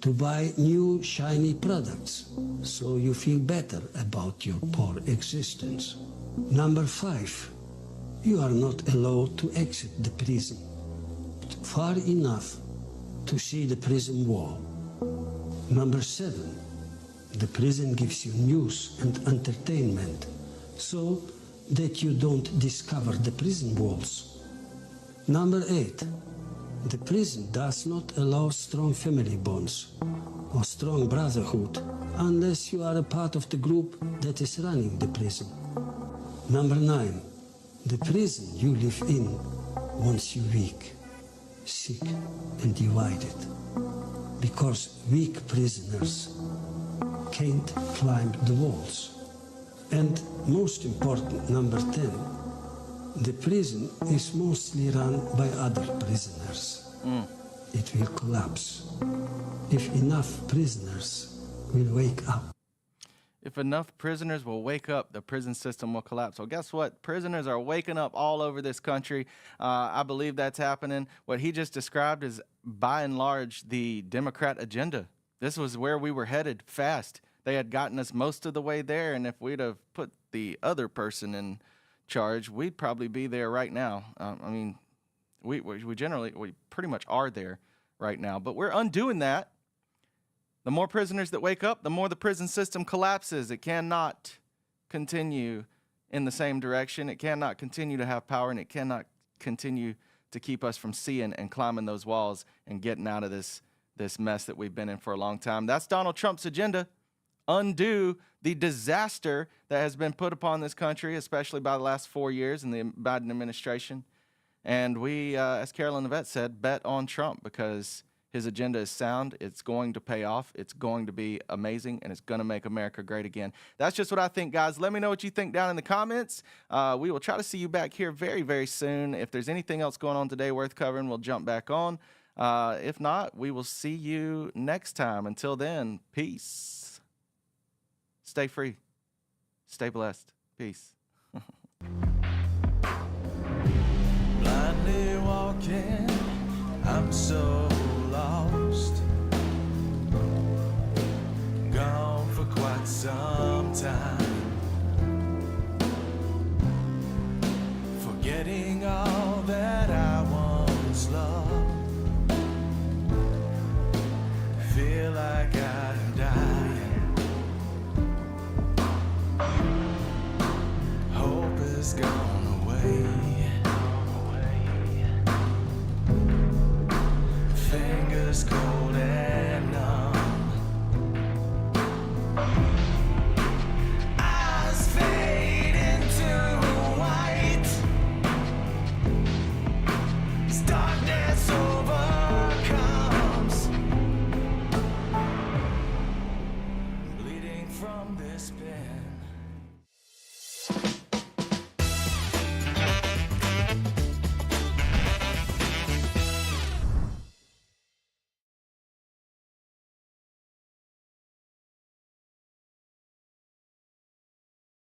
to buy new shiny products, so you feel better about your poor existence. Number 5, you are not allowed to exit the prison far enough to see the prison wall. Number 7, the prison gives you news and entertainment so that you don't discover the prison walls. Number 8, the prison does not allow strong family bonds or strong brotherhood unless you are a part of the group that is running the prison. Number 9, the prison you live in wants you weak, sick, and divided, because weak prisoners can't climb the walls. And most important, number 10, the prison is mostly run by other prisoners. It will collapse if enough prisoners will wake up.
If enough prisoners will wake up, the prison system will collapse. Well, guess what? Prisoners are waking up all over this country. I believe that's happening. What he just described is, by and large, the Democrat agenda. This was where we were headed fast. They had gotten us most of the way there, and if we'd have put the other person in charge, we'd probably be there right now. I mean, we pretty much are there right now, but we're undoing that. The more prisoners that wake up, the more the prison system collapses. It cannot continue in the same direction. It cannot continue to have power, and it cannot continue to keep us from seeing and climbing those walls and getting out of this mess that we've been in for a long time. That's Donald Trump's agenda. Undo the disaster that has been put upon this country, especially by the last 4 years in the Biden administration. And we, as Carolyn Yvette said, bet on Trump because his agenda is sound. It's going to pay off. It's going to be amazing, and it's going to make America great again. That's just what I think, guys. Let me know what you think down in the comments. We will try to see you back here very, very soon. If there's anything else going on today worth covering, we'll jump back on. If not, we will see you next time. Until then, peace. Stay free. Stay blessed. Peace.
Blindly walking, I'm so lost. Gone for quite some time. Forgetting all that I once loved. Feel like I'm dying. Hope is gone away. Fingers cold and numb. Eyes fade into white. As darkness overcomes. Bleeding from this pen.